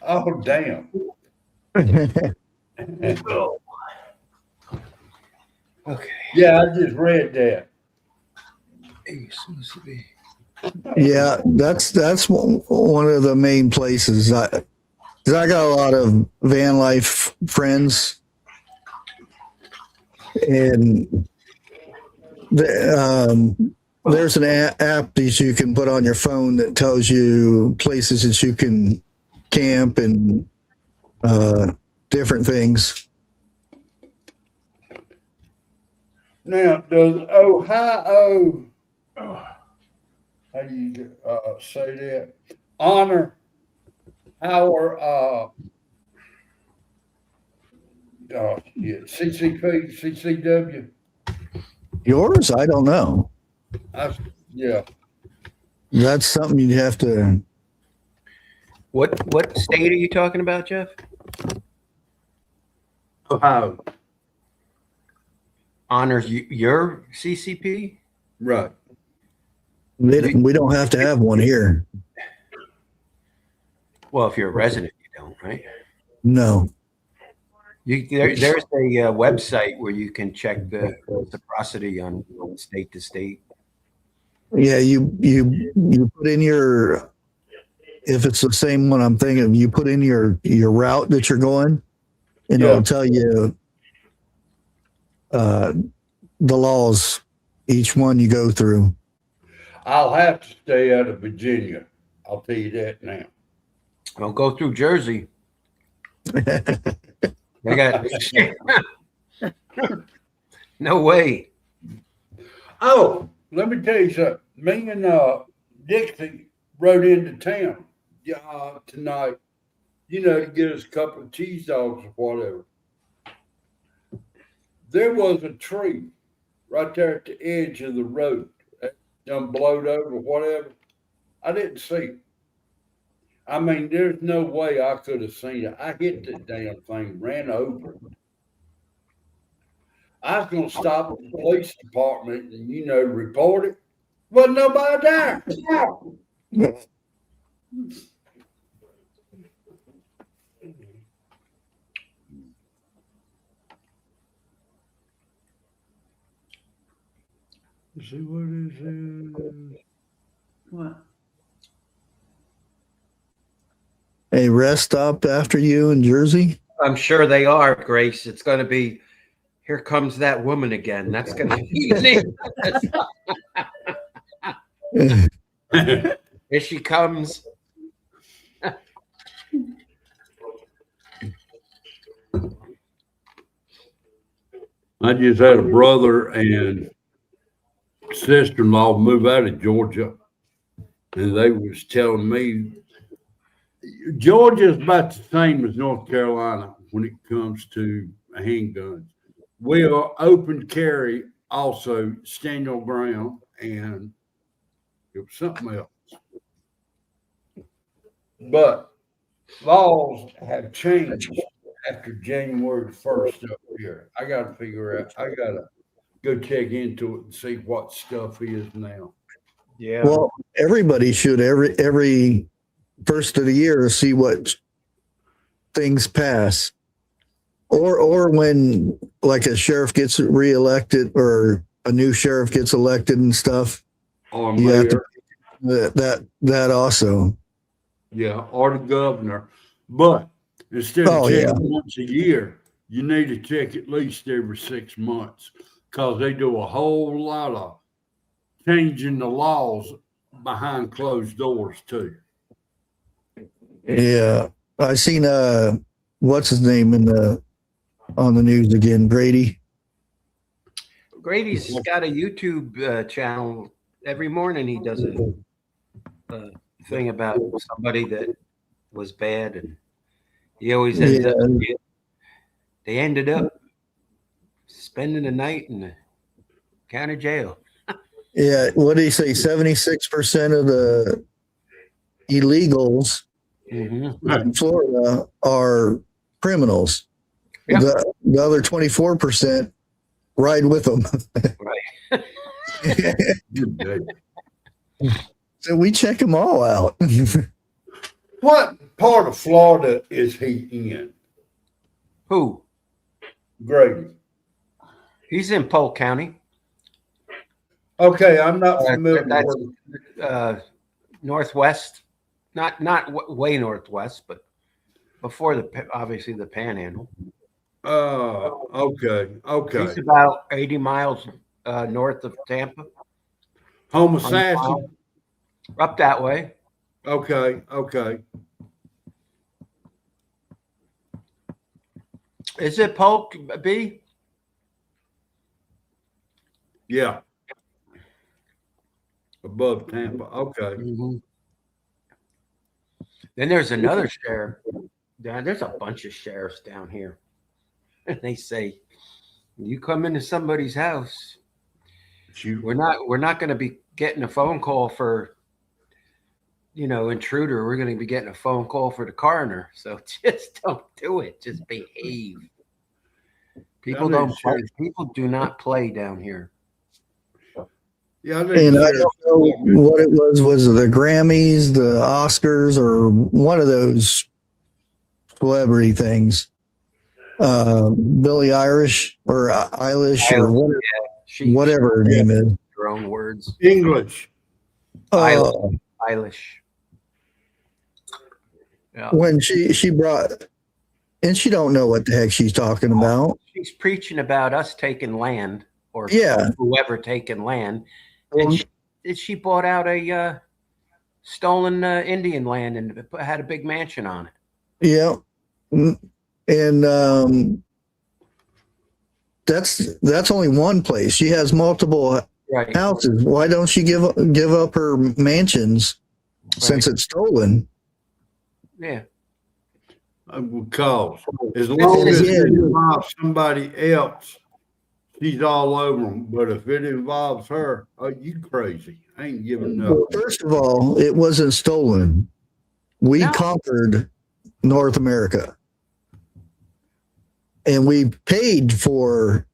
[SPEAKER 2] Oh, damn.
[SPEAKER 1] Okay.
[SPEAKER 2] Yeah, I just read that.
[SPEAKER 3] Yeah, that's one of the main places. 'Cause I got a lot of van life friends, and there's an app that you can put on your phone that tells you places that you can camp and different things.
[SPEAKER 2] Now, does Ohio, how do you say that? Honor our CCP, CCW?
[SPEAKER 3] Yours? I don't know.
[SPEAKER 2] Yeah.
[SPEAKER 3] That's something you'd have to.
[SPEAKER 1] What state are you talking about, Jeff?
[SPEAKER 2] Ohio.
[SPEAKER 1] Honors your CCP?
[SPEAKER 2] Right.
[SPEAKER 3] We don't have to have one here.
[SPEAKER 1] Well, if you're a resident, you don't, right?
[SPEAKER 3] No.
[SPEAKER 1] There's a website where you can check the reciprocity on state to state.
[SPEAKER 3] Yeah, you put in your, if it's the same one I'm thinking, you put in your route that you're going, and it'll tell you the laws, each one you go through.
[SPEAKER 2] I'll have to stay out of Virginia. I'll tell you that now.
[SPEAKER 1] Don't go through Jersey. I got no way.
[SPEAKER 2] Oh, let me tell you something. Me and Dixie rode into town tonight, to get us a couple of cheese dogs or whatever. There was a tree right there at the edge of the road. Done blowed over or whatever. I didn't see it. I mean, there's no way I could have seen it. I hit that damn thing, ran over it. I was going to stop at the police department and, report it. Wasn't nobody there. Let's see, what is it?
[SPEAKER 4] What?
[SPEAKER 3] A rest stop after you in Jersey?
[SPEAKER 1] I'm sure they are, Grace. It's going to be, here comes that woman again. That's going to be the name. Here she comes.
[SPEAKER 2] I just had a brother and sister-in-law move out of Georgia, and they was telling me Georgia is about the same as North Carolina when it comes to handguns. We are open carry, also stand your ground, and it was something else. But laws have changed after January 1st up here. I got to figure out. I got to go check into it and see what stuff is now.
[SPEAKER 1] Yeah.
[SPEAKER 3] Well, everybody should every first of the year see what things pass, or when like a sheriff gets reelected or a new sheriff gets elected and stuff.
[SPEAKER 2] Or
[SPEAKER 3] You have
[SPEAKER 2] mayor.
[SPEAKER 3] to that also.
[SPEAKER 2] Yeah, or the governor. But instead of checking once a year, you need to check at least every 6 months, because they do a whole lot of changing the laws behind closed doors too.
[SPEAKER 3] Yeah, I seen what's his name on the news again, Grady.
[SPEAKER 1] Grady's got a YouTube channel. Every morning he does a thing about somebody that was bad, and he always ends up. They ended up spending the night in the county jail.
[SPEAKER 3] Yeah, what did he say? 76% of the illegals in Florida are criminals.
[SPEAKER 1] Yep.
[SPEAKER 3] The other 24% ride with them.
[SPEAKER 1] Right.
[SPEAKER 2] Good day.
[SPEAKER 3] So we check them all out.
[SPEAKER 2] What part of Florida is he in?
[SPEAKER 1] Who?
[SPEAKER 2] Grady.
[SPEAKER 1] He's in Polk County.
[SPEAKER 2] Okay, I'm not familiar
[SPEAKER 1] That's
[SPEAKER 2] with
[SPEAKER 1] northwest, not way northwest, but before obviously the Panhandle.
[SPEAKER 2] okay.
[SPEAKER 1] He's about 80 miles north of Tampa.
[SPEAKER 2] Homesteading.
[SPEAKER 1] Up that way.
[SPEAKER 2] Okay.
[SPEAKER 1] Is it Polk, B?
[SPEAKER 2] Yeah. Above Tampa. Okay.
[SPEAKER 1] Mm-hmm. Then there's another sheriff. There's a bunch of sheriffs down here. And they say, you come into somebody's house, we're not going to be getting a phone call for, intruder. We're going to be getting a phone call for the coroner. So just don't do it. Just behave. People don't play. People do not play down here.
[SPEAKER 2] Yeah,
[SPEAKER 3] and I don't know what it was. Was it the Grammys, the Oscars, or one of those celebrity things? Billie Irish or Eilish or whatever, whatever her name is.
[SPEAKER 1] Her own words.
[SPEAKER 2] English.
[SPEAKER 1] Eilish. Yeah.
[SPEAKER 3] When she brought, and she don't know what the heck she's talking about.
[SPEAKER 1] She's preaching about us taking land, or whoever taking land, and she bought out a stolen Indian land and had a big mansion on it.
[SPEAKER 3] Yeah, and that's only one place. She has multiple houses. Why don't she give up her mansions since it's stolen?
[SPEAKER 1] Yeah.
[SPEAKER 2] Because as long as it involves somebody else, she's all over them. But if it involves her, oh, you crazy. I ain't giving up.
[SPEAKER 3] Well, first of all, it wasn't stolen. We conquered North America. And we paid for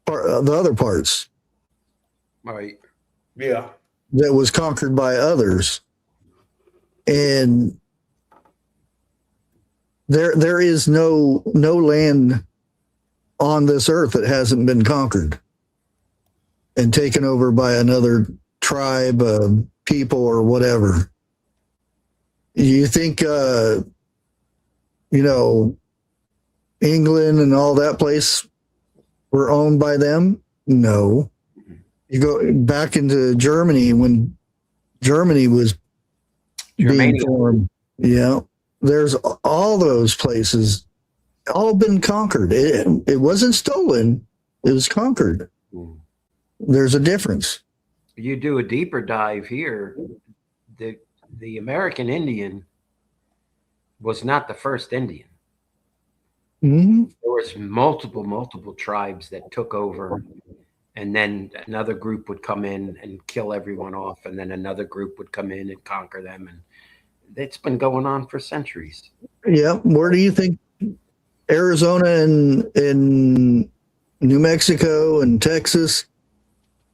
[SPEAKER 3] the other parts.
[SPEAKER 1] Right.
[SPEAKER 2] Yeah.
[SPEAKER 3] That was conquered by others. And there is no land on this earth that hasn't been conquered and taken over by another tribe, people, or whatever. You think, England and all that place were owned by them? No. You go back into Germany when Germany was being formed. Yeah. There's all those places, all been conquered. It wasn't stolen. It was conquered. There's a difference.
[SPEAKER 1] You do a deeper dive here. The American Indian was not the first Indian.
[SPEAKER 3] Mm-hmm.
[SPEAKER 1] There was multiple tribes that took over, and then another group would come in and kill everyone off, and then another group would come in and conquer them, and it's been going on for centuries.
[SPEAKER 3] Yeah. Where do you think Arizona and New Mexico and Texas,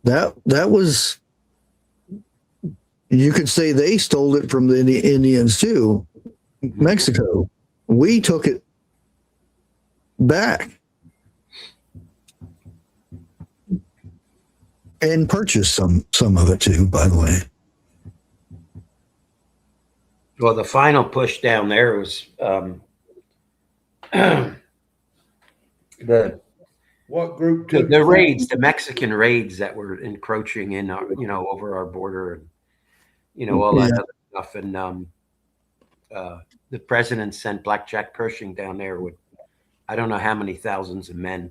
[SPEAKER 3] that was, you could say they stole it from the Indians too. Mexico. We took it back and purchased some of it too, by the way.
[SPEAKER 1] Well, the final push down there was
[SPEAKER 2] what group?
[SPEAKER 1] The raids, the Mexican raids that were encroaching in our, over our border, and all that other stuff. And the president sent Blackjack Pershing down there with I don't know how many thousands of men,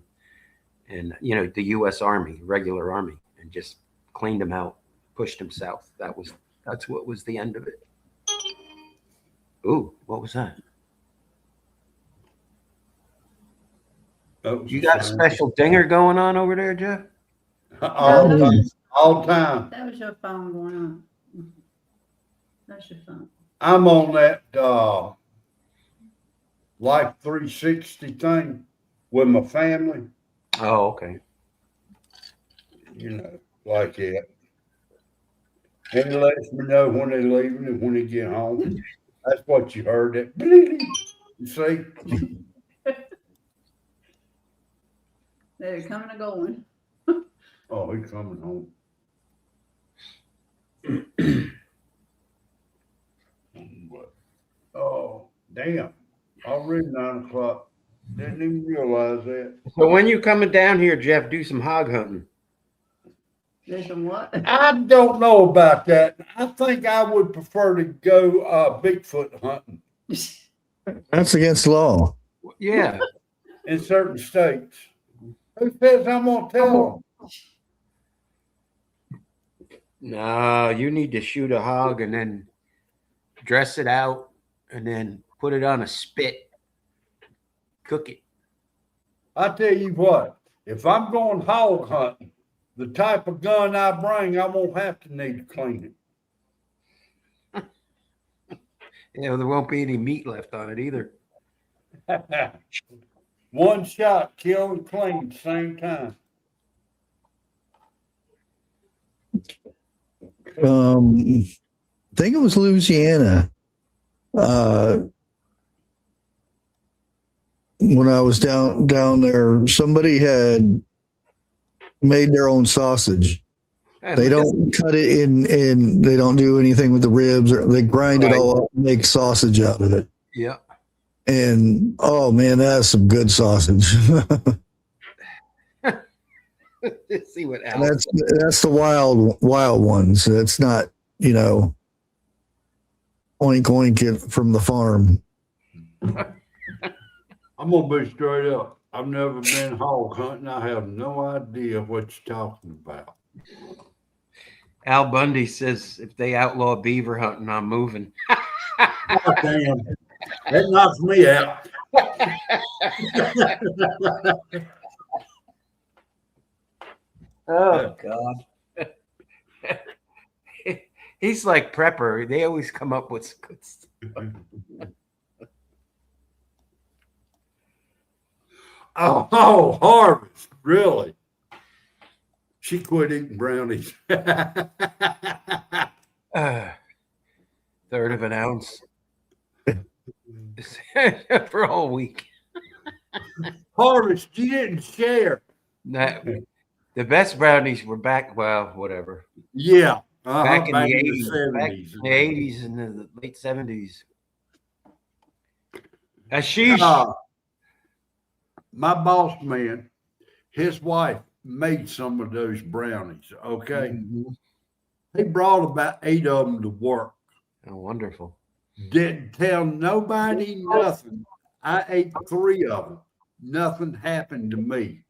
[SPEAKER 1] and the U.S. Army, regular army, and just cleaned them out, pushed them south. That's what was the end of it. Ooh, what was that? You got a special dinger going on over there, Jeff?
[SPEAKER 2] All time.
[SPEAKER 4] That was your phone going on. That's your phone.
[SPEAKER 2] I'm on that Life 360 thing with my family,
[SPEAKER 1] Oh, okay.
[SPEAKER 2] you know, like that. And it lets me know when they're leaving and when they get home. That's what you heard. That you see?
[SPEAKER 4] They're coming and going.
[SPEAKER 2] Oh, he's coming home. But, oh, damn. Already 9 o'clock. Didn't even realize that.
[SPEAKER 1] So when you coming down here, Jeff, do some hog hunting.
[SPEAKER 4] There's some what?
[SPEAKER 2] I don't know about that. I think I would prefer to go Bigfoot hunting
[SPEAKER 3] That's against law.
[SPEAKER 1] Yeah.
[SPEAKER 2] in certain states. Who says I'm gonna tell them?
[SPEAKER 1] No, you need to shoot a hog and then dress it out and then put it on a spit. Cook it.
[SPEAKER 2] I tell you what, if I'm going hog hunting, the type of gun I bring, I won't have to need to clean
[SPEAKER 1] You know, there won't be any meat left on it either.
[SPEAKER 2] it. One shot, kill and clean at the same time.
[SPEAKER 3] I think it was Louisiana. When I was down there, somebody had made their own sausage. They don't cut it in they don't do anything with the ribs, or they grind it all up and make sausage out of it.
[SPEAKER 1] Yeah.
[SPEAKER 3] And oh man, that's some good sausage.
[SPEAKER 1] See what
[SPEAKER 3] And
[SPEAKER 1] else.
[SPEAKER 3] that's the wild ones. It's not, you know, oink oink it from the farm.
[SPEAKER 2] I'm gonna be straight up. I've never been hog hunting. I have no idea what you're talking about.
[SPEAKER 1] Al Bundy says if they outlaw beaver hunting, I'm moving.
[SPEAKER 2] Oh, damn. That knocks me out.
[SPEAKER 1] Oh God. He's like Prepper. They always come up with good stuff.
[SPEAKER 2] Oh, Harvest, really? She quit eating brownies.
[SPEAKER 1] Third of an ounce for a whole week.
[SPEAKER 2] Harvest, you didn't share.
[SPEAKER 1] That, the best brownies were back. Well, whatever.
[SPEAKER 2] Yeah.
[SPEAKER 1] Back in the 80s. Back
[SPEAKER 2] 70s.
[SPEAKER 1] in the 80s and the late 70s. Ashish.
[SPEAKER 2] My boss man, his wife made some of those brownies. Okay.
[SPEAKER 1] Mm-hmm.
[SPEAKER 2] He brought about 8 of them to work.
[SPEAKER 1] Oh, wonderful.
[SPEAKER 2] Didn't tell nobody nothing. I ate 3 of them. Nothing happened to me.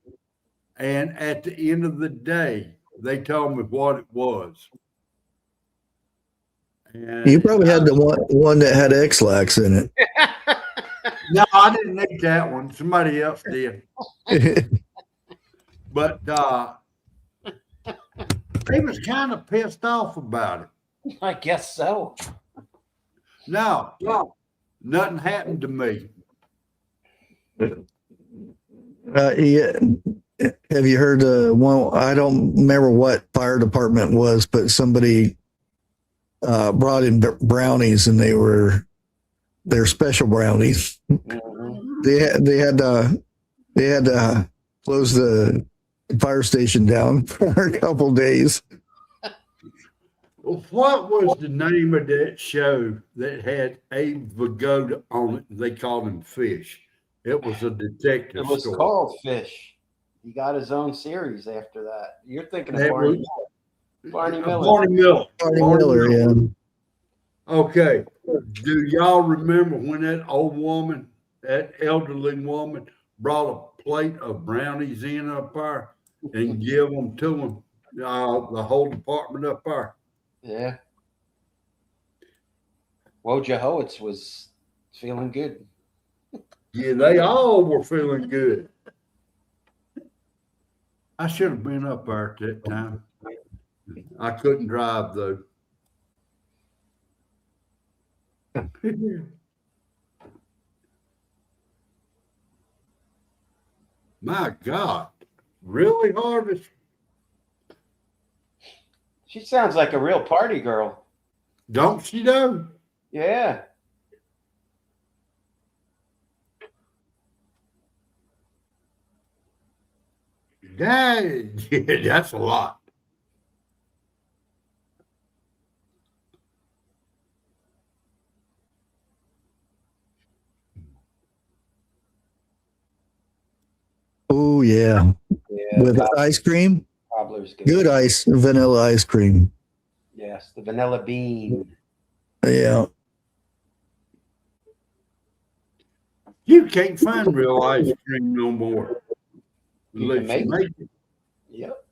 [SPEAKER 2] And at the end of the day, they told me what it was. And
[SPEAKER 3] You probably had the one that had X-Lax in it.
[SPEAKER 2] no, I didn't eat that one. Somebody else did. But he was kind of pissed off about it.
[SPEAKER 1] I guess so.
[SPEAKER 2] No, nothing happened to me.
[SPEAKER 3] Yeah. Have you heard one? I don't remember what fire department was, but somebody brought in brownies, and they're special brownies.
[SPEAKER 1] Mm-hmm.
[SPEAKER 3] They had to close the fire station down for a couple days.
[SPEAKER 2] What was the name of that show that had Abe Vigoda on it? They called him Fish. It was a detective
[SPEAKER 1] It was
[SPEAKER 2] story.
[SPEAKER 1] called Fish. He got his own series after that. You're thinking of
[SPEAKER 2] That
[SPEAKER 1] Barney,
[SPEAKER 2] was-
[SPEAKER 1] Barney Miller.
[SPEAKER 2] Barney Miller.
[SPEAKER 3] Barney Miller, yeah.
[SPEAKER 2] Okay. Do y'all remember when that old woman, that elderly woman, brought a plate of brownies in up there and give them to them, the whole department up there?
[SPEAKER 1] Yeah. Wojciechowicz was feeling good.
[SPEAKER 2] Yeah, they all were feeling good. I should have been up there at that time. I couldn't drive though. My God. Really, Harvest?
[SPEAKER 1] She sounds like a real party girl.
[SPEAKER 2] Don't she though?
[SPEAKER 1] Yeah.
[SPEAKER 2] That's a lot.
[SPEAKER 3] Oh yeah,
[SPEAKER 1] Yeah.
[SPEAKER 3] with ice cream,
[SPEAKER 1] Cobbler's
[SPEAKER 3] good vanilla ice cream.
[SPEAKER 1] Yes, the vanilla bean.
[SPEAKER 3] Yeah,
[SPEAKER 2] You can't find real ice cream no more.
[SPEAKER 1] You can
[SPEAKER 2] Unless you make it.
[SPEAKER 1] Yep.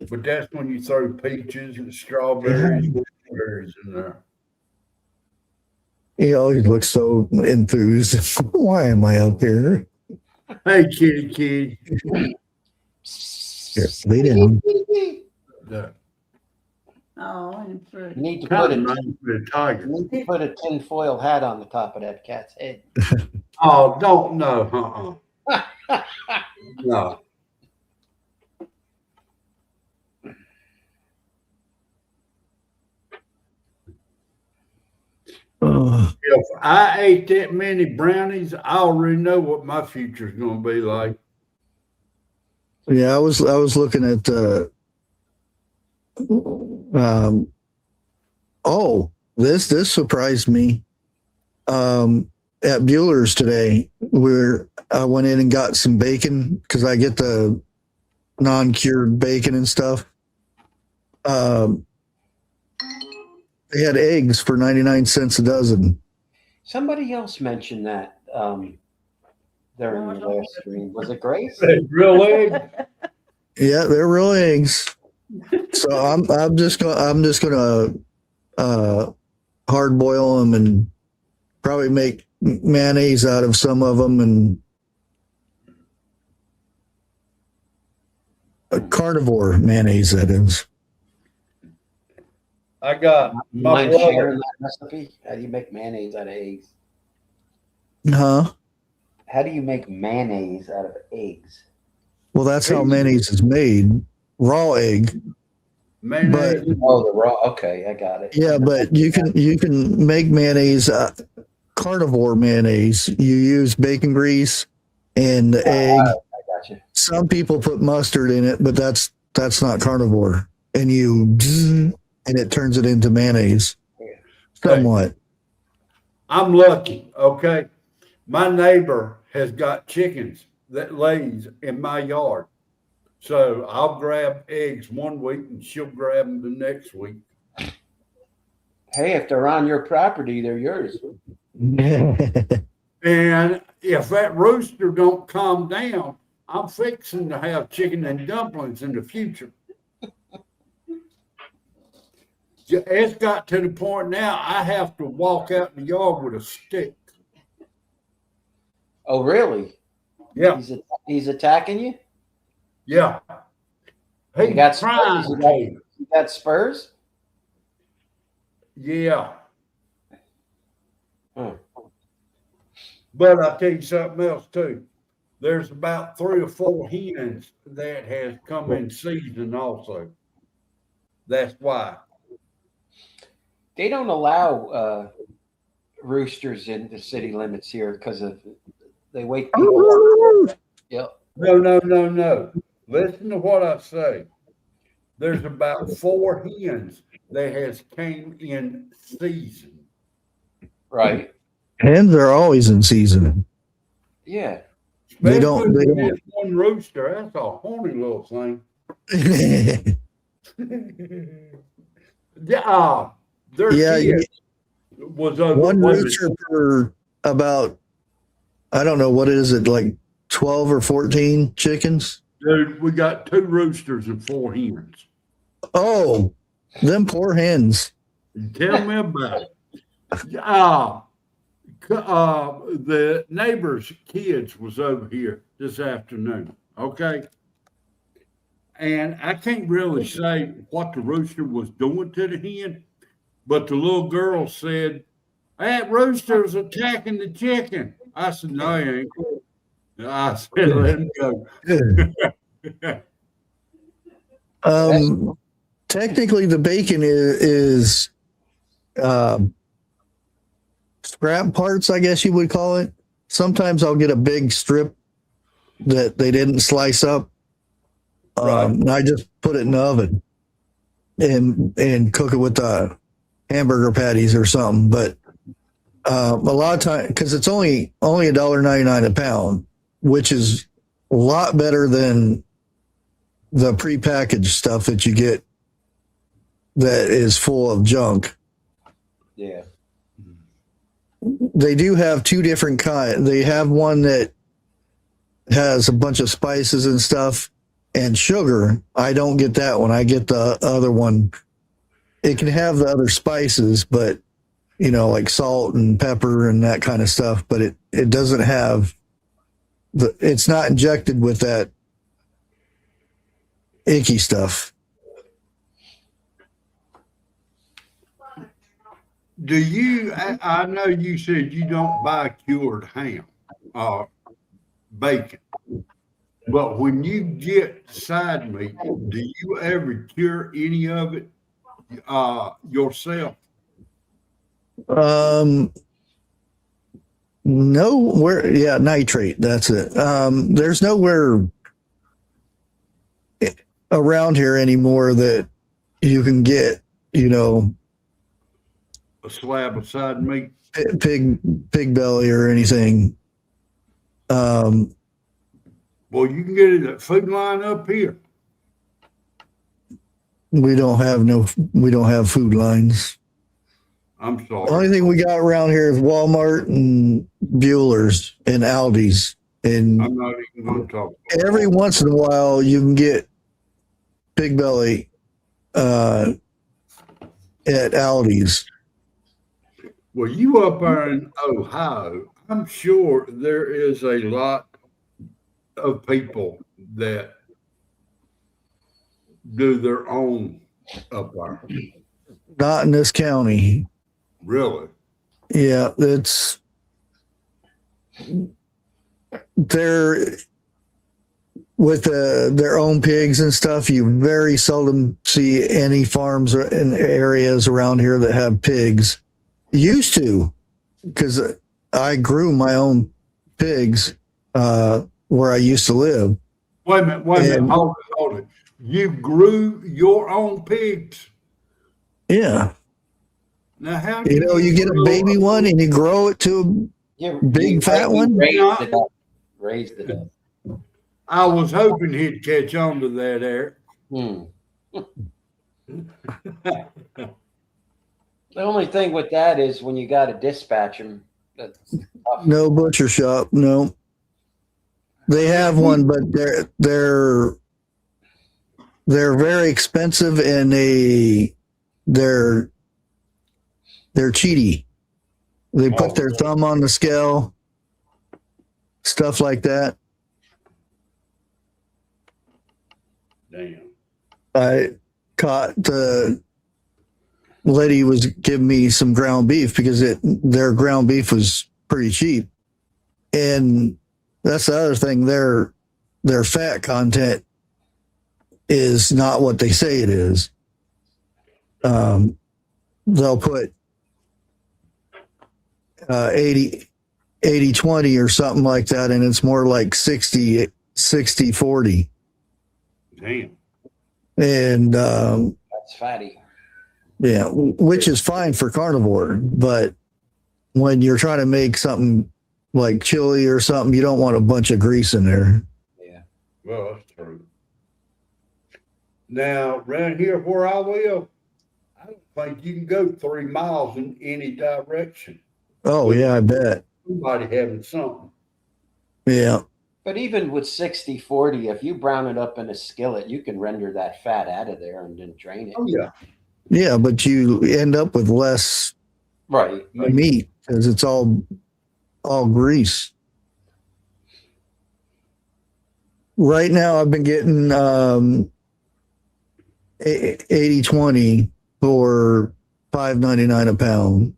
[SPEAKER 2] But that's when you throw peaches and strawberries and berries in there.
[SPEAKER 3] he always looks so enthused. Why am I up here?
[SPEAKER 2] Hey, kitty.
[SPEAKER 3] Here, lay down.
[SPEAKER 2] The
[SPEAKER 4] Oh, and for
[SPEAKER 1] You need to
[SPEAKER 2] kind of name for the tiger.
[SPEAKER 1] you need to put a tinfoil hat on the top of that cat's head.
[SPEAKER 2] Oh, don't know. No.
[SPEAKER 3] Oh,
[SPEAKER 2] If I ate that many brownies, I already know what my future's going to be like.
[SPEAKER 3] yeah, I was looking at this surprised me. At Bueller's today, where I went in and got some bacon because I get the non-cured bacon and stuff. They had eggs for 99 cents a dozen.
[SPEAKER 1] Somebody else mentioned that during the last stream. Was it Grace?
[SPEAKER 2] Real egg?
[SPEAKER 3] Yeah, they're real eggs. So I'm just gonna hard boil them and probably make mayonnaise out of some of them and a carnivore mayonnaise, that is.
[SPEAKER 2] I got my
[SPEAKER 1] Mind
[SPEAKER 2] brother.
[SPEAKER 1] sharing that recipe? How do you make mayonnaise out of eggs?
[SPEAKER 3] Huh?
[SPEAKER 1] How do you make mayonnaise out of eggs?
[SPEAKER 3] Well, that's how mayonnaise is made. Raw egg.
[SPEAKER 2] Mayonnaise.
[SPEAKER 1] Oh, the raw. Okay, I got it.
[SPEAKER 3] Yeah, but you can make mayonnaise, carnivore mayonnaise. You use bacon grease and the egg.
[SPEAKER 1] I got you.
[SPEAKER 3] Some people put mustard in it, but that's not carnivore. And and it turns it into mayonnaise. Somewhat.
[SPEAKER 2] I'm lucky, okay? My neighbor has got chickens that lays in my yard. So I'll grab eggs one week and she'll grab them the next week.
[SPEAKER 1] Hey, if they're on your property, they're yours.
[SPEAKER 2] And if that rooster don't calm down, I'm fixing to have chicken and dumplings in the future. It's got to the point now I have to walk out in the yard with a stick.
[SPEAKER 1] Oh, really?
[SPEAKER 2] Yeah,
[SPEAKER 1] He's attacking you?
[SPEAKER 2] yeah.
[SPEAKER 1] You
[SPEAKER 2] He
[SPEAKER 1] got
[SPEAKER 2] trying
[SPEAKER 1] spurs?
[SPEAKER 2] to.
[SPEAKER 1] You got spurs?
[SPEAKER 2] Yeah.
[SPEAKER 1] Hmm.
[SPEAKER 2] But I'll tell you something else too. There's about 3 or 4 hens that has come in season also. That's why.
[SPEAKER 1] They don't allow roosters in the city limits here because of they wake people up. Yep.
[SPEAKER 2] No. Listen to what I say. There's about 4 hens that has came in season.
[SPEAKER 1] Right.
[SPEAKER 3] Hens are always in season.
[SPEAKER 1] Yeah.
[SPEAKER 3] They don't-
[SPEAKER 2] Especially when it's one rooster. That's a horny little thing. Yeah, their
[SPEAKER 3] Yeah,
[SPEAKER 2] kid was over
[SPEAKER 3] One
[SPEAKER 2] women.
[SPEAKER 3] rooster per about, I don't know, what is it, like 12 or 14 chickens?
[SPEAKER 2] Dude, we got 2 roosters and 4 hens.
[SPEAKER 3] Oh, them poor hens.
[SPEAKER 2] Tell me about it. The neighbor's kids was over here this afternoon, okay? And I can't really say what the rooster was doing to the hen, but the little girl said, that rooster's attacking the chicken. I said, no, he ain't. I said, let him go.
[SPEAKER 3] Technically, the bacon is scrap parts, I guess you would call it. Sometimes I'll get a big strip that they didn't slice up. And I just put it in the oven and cook it with the hamburger patties or something. But a lot of time, because it's only $1.99 a pound, which is a lot better than the prepackaged stuff that you get that is full of junk.
[SPEAKER 1] Yeah.
[SPEAKER 3] They do have two different kinds. They have one that has a bunch of spices and stuff and sugar. I don't get that one. I get the other one. It can have the other spices, but like salt and pepper and that kind of stuff, but it doesn't have it's not injected with that icky stuff.
[SPEAKER 2] Do you, I know you said you don't buy cured ham or bacon, but when you get side meat, do you ever cure any of it yourself?
[SPEAKER 3] Nowhere. Yeah, nitrate. That's it. There's nowhere around here anymore that you can get,
[SPEAKER 2] A slab of side meat?
[SPEAKER 3] pig belly or anything.
[SPEAKER 2] Well, you can get it at Food Line up here.
[SPEAKER 3] We don't have food lines.
[SPEAKER 2] I'm sorry.
[SPEAKER 3] The only thing we got around here is Walmart and Bueller's and Aldi's. And
[SPEAKER 2] I'm not even going to talk about
[SPEAKER 3] every once in a while you can get pig belly at Aldi's.
[SPEAKER 2] Well, you up there in Ohio, I'm sure there is a lot of people that do their own up there.
[SPEAKER 3] Not in this county.
[SPEAKER 2] Really?
[SPEAKER 3] Yeah, they're with their own pigs and stuff. You very seldom see any farms in areas around here that have pigs. Used to, because I grew my own pigs where I used to live.
[SPEAKER 2] Wait a minute. Hold it. You grew your own pigs?
[SPEAKER 3] Yeah.
[SPEAKER 2] Now, how
[SPEAKER 3] you get a baby one and you grow it to a big fat one?
[SPEAKER 1] Raised it up.
[SPEAKER 2] I was hoping he'd catch on to that, Eric.
[SPEAKER 1] The only thing with that is when you got to dispatch them.
[SPEAKER 3] No butcher shop. No. They have one, but they're very expensive and they're cheaty. They put their thumb on the scale, stuff like that.
[SPEAKER 2] Damn.
[SPEAKER 3] I caught the lady was giving me some ground beef because their ground beef was pretty cheap. And that's the other thing. Their fat content is not what they say it is. They'll put 80-20 or something like that, and it's more like 60-40.
[SPEAKER 2] Damn.
[SPEAKER 3] And
[SPEAKER 1] That's fatty.
[SPEAKER 3] yeah, which is fine for carnivore, but when you're trying to make something like chili or something, you don't want a bunch of grease in there.
[SPEAKER 1] Yeah.
[SPEAKER 2] Well, that's true. Now, around here where I live, I don't think you can go 3 miles in any direction.
[SPEAKER 3] Oh, yeah, I bet.
[SPEAKER 2] Somebody having something.
[SPEAKER 3] Yeah.
[SPEAKER 1] But even with 60-40, if you brown it up in a skillet, you can render that fat out of there and then drain it.
[SPEAKER 2] Oh, yeah.
[SPEAKER 3] Yeah, but you end up with less meat because it's all grease. Right now, I've been getting 80-20 for $5.99 a pound.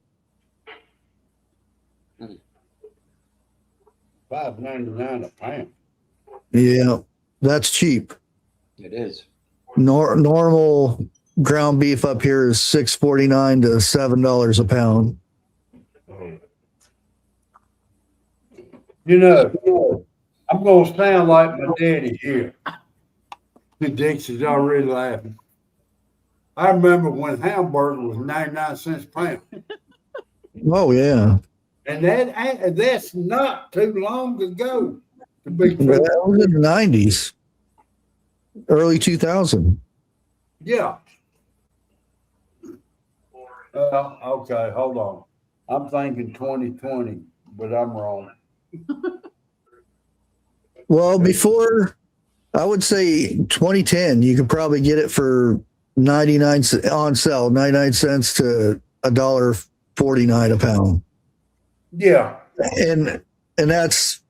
[SPEAKER 2] $5.99 a pound.
[SPEAKER 3] Yeah, that's cheap.
[SPEAKER 1] It is.
[SPEAKER 3] Normal ground beef up here is $6.49 to $7 a pound.
[SPEAKER 2] You know, I'm gonna sound like my daddy here. Dixie's already laughing. I remember when hamburger was 99 cents a pound.
[SPEAKER 3] Oh yeah,
[SPEAKER 2] And that's not too long ago to be true.
[SPEAKER 3] that was in the '90s, early 2000.
[SPEAKER 2] Yeah. Okay, hold on. I'm thinking 2020, but I'm wrong.
[SPEAKER 3] Well, before, I would say 2010, you could probably get it for 99 on sale, 99 cents to $1.49 a pound.
[SPEAKER 2] Yeah.
[SPEAKER 3] And that's,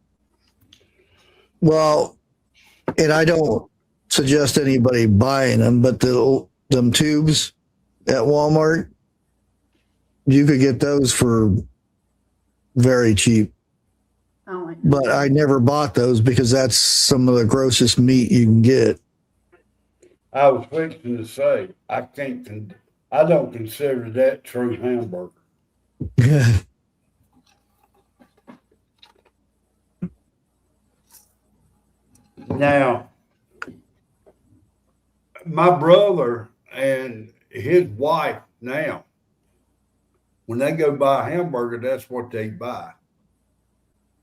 [SPEAKER 3] well, and I don't suggest anybody buying them, but them tubes at Walmart, you could get those for very cheap.
[SPEAKER 4] Oh, my
[SPEAKER 3] But I never bought those because that's some of the grossest meat you can get.
[SPEAKER 2] I was fixing to say, I don't consider that true hamburger. Now, my brother and his wife now, when they go buy a hamburger, that's what they buy.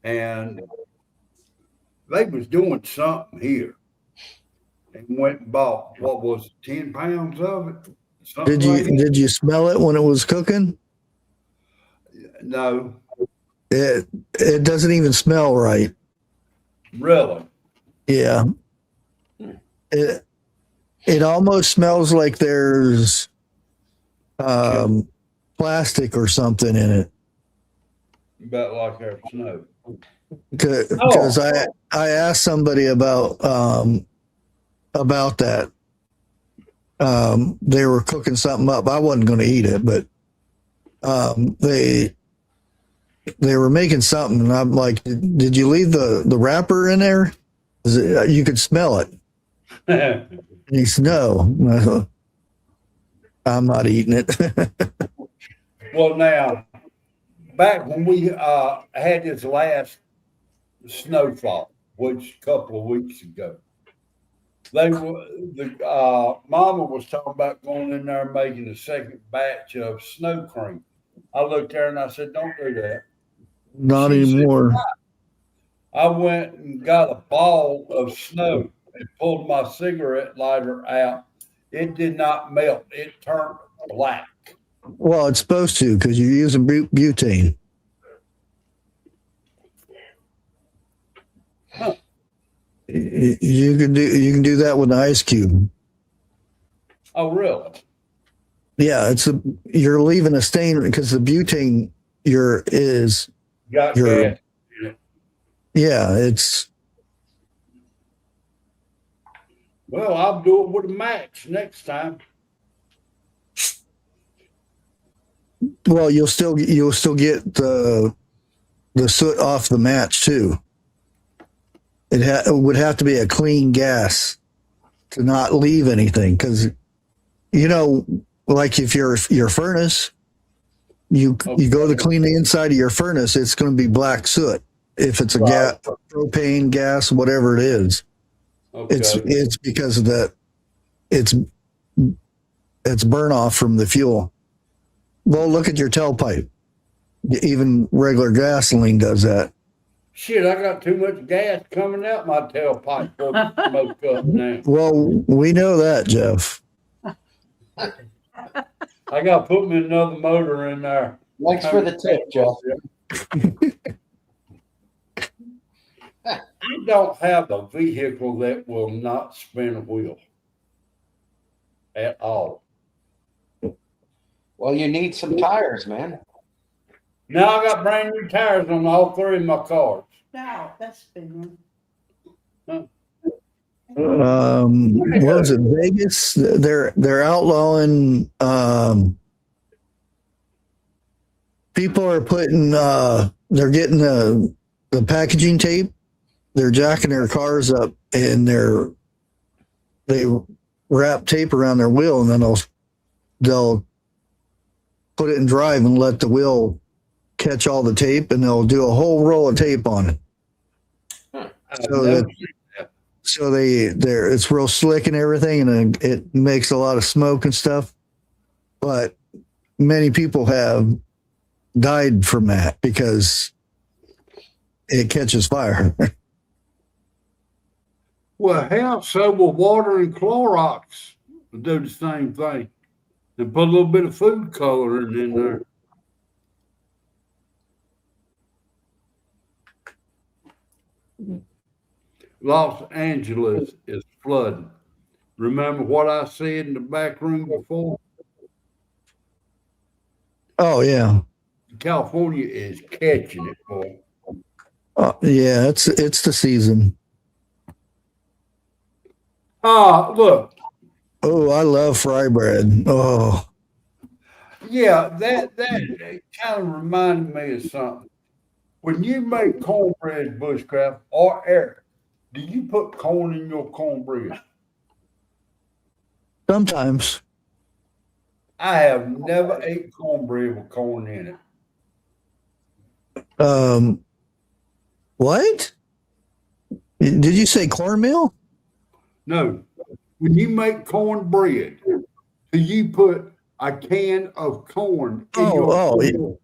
[SPEAKER 2] And they was doing something here and went and bought, what was it, 10 pounds of it? Something
[SPEAKER 3] Did you smell it when it was cooking?
[SPEAKER 2] No,
[SPEAKER 3] It doesn't even smell right.
[SPEAKER 2] really.
[SPEAKER 3] Yeah. It almost smells like there's plastic or something in it.
[SPEAKER 2] About like our snow.
[SPEAKER 3] Because I asked somebody about that. They were cooking something up. I wasn't going to eat it, but they were making something, and I'm like, "Did you leave the wrapper in there? You could smell it." And he said, "No." And I thought, I'm not eating it.
[SPEAKER 2] Well, now, back when we had this last snowfall, which a couple of weeks ago, mama was talking about going in there and making a second batch of snow cream. I looked there and I said, "Don't do that."
[SPEAKER 3] Not
[SPEAKER 2] She said,
[SPEAKER 3] anymore.
[SPEAKER 2] I went and got a ball of snow and pulled my cigarette lighter out. It did not melt. It turned black.
[SPEAKER 3] Well, it's supposed to because you're using butane.
[SPEAKER 2] Huh.
[SPEAKER 3] You can do that with an ice cube.
[SPEAKER 2] Oh, really?
[SPEAKER 3] Yeah, you're leaving a stain because the butane
[SPEAKER 2] Got
[SPEAKER 3] your
[SPEAKER 2] gas.
[SPEAKER 3] yeah, it's
[SPEAKER 2] Well, I'll do it with a match next time.
[SPEAKER 3] well, you'll still get the soot off the match too. It would have to be a clean gas to not leave anything because like if your furnace, you go to clean the inside of your furnace, it's going to be black soot. If it's a gas, propane, gas, whatever it is,
[SPEAKER 2] Okay.
[SPEAKER 3] it's because of that. It's burn off from the fuel. Well, look at your tailpipe. Even regular gasoline does that.
[SPEAKER 2] Shit, I got too much gas coming out my tailpipe for smoke up now.
[SPEAKER 3] Well, we know that, Jeff.
[SPEAKER 2] I got to put me another motor in there.
[SPEAKER 1] Thanks for the tip, Jeff.
[SPEAKER 2] I don't have a vehicle that will not spin a wheel at all.
[SPEAKER 1] Well, you need some tires, man.
[SPEAKER 2] Now I got brand new tires on all three of my cars.
[SPEAKER 4] No, that's been
[SPEAKER 3] What was it, Vegas? They're outlawing. People are putting. They're getting the packaging tape. They're jacking their cars up and they wrap tape around their wheel, and then they'll put it in drive and let the wheel catch all the tape, and they'll do a whole roll of tape on it. So it's real slick and everything, and it makes a lot of smoke and stuff. But many people have died from that because it catches fire.
[SPEAKER 2] Well, hell, so will water and Clorox do the same thing. And put a little bit of food coloring in there. Los Angeles is flooding. Remember what I said in the back room before?
[SPEAKER 3] Oh yeah.
[SPEAKER 2] California is catching it, boy.
[SPEAKER 3] Yeah, it's the season.
[SPEAKER 2] Look.
[SPEAKER 3] Oh, I love fry bread. Oh.
[SPEAKER 2] Yeah, that kind of reminded me of something. When you make cornbread, Bushcraft, or Eric, do you put corn in your cornbread?
[SPEAKER 3] Sometimes.
[SPEAKER 2] I have never ate cornbread with corn in
[SPEAKER 3] it. What? Did you say cornmeal?
[SPEAKER 2] No. When you make cornbread, do you put a can of corn in your cornbread?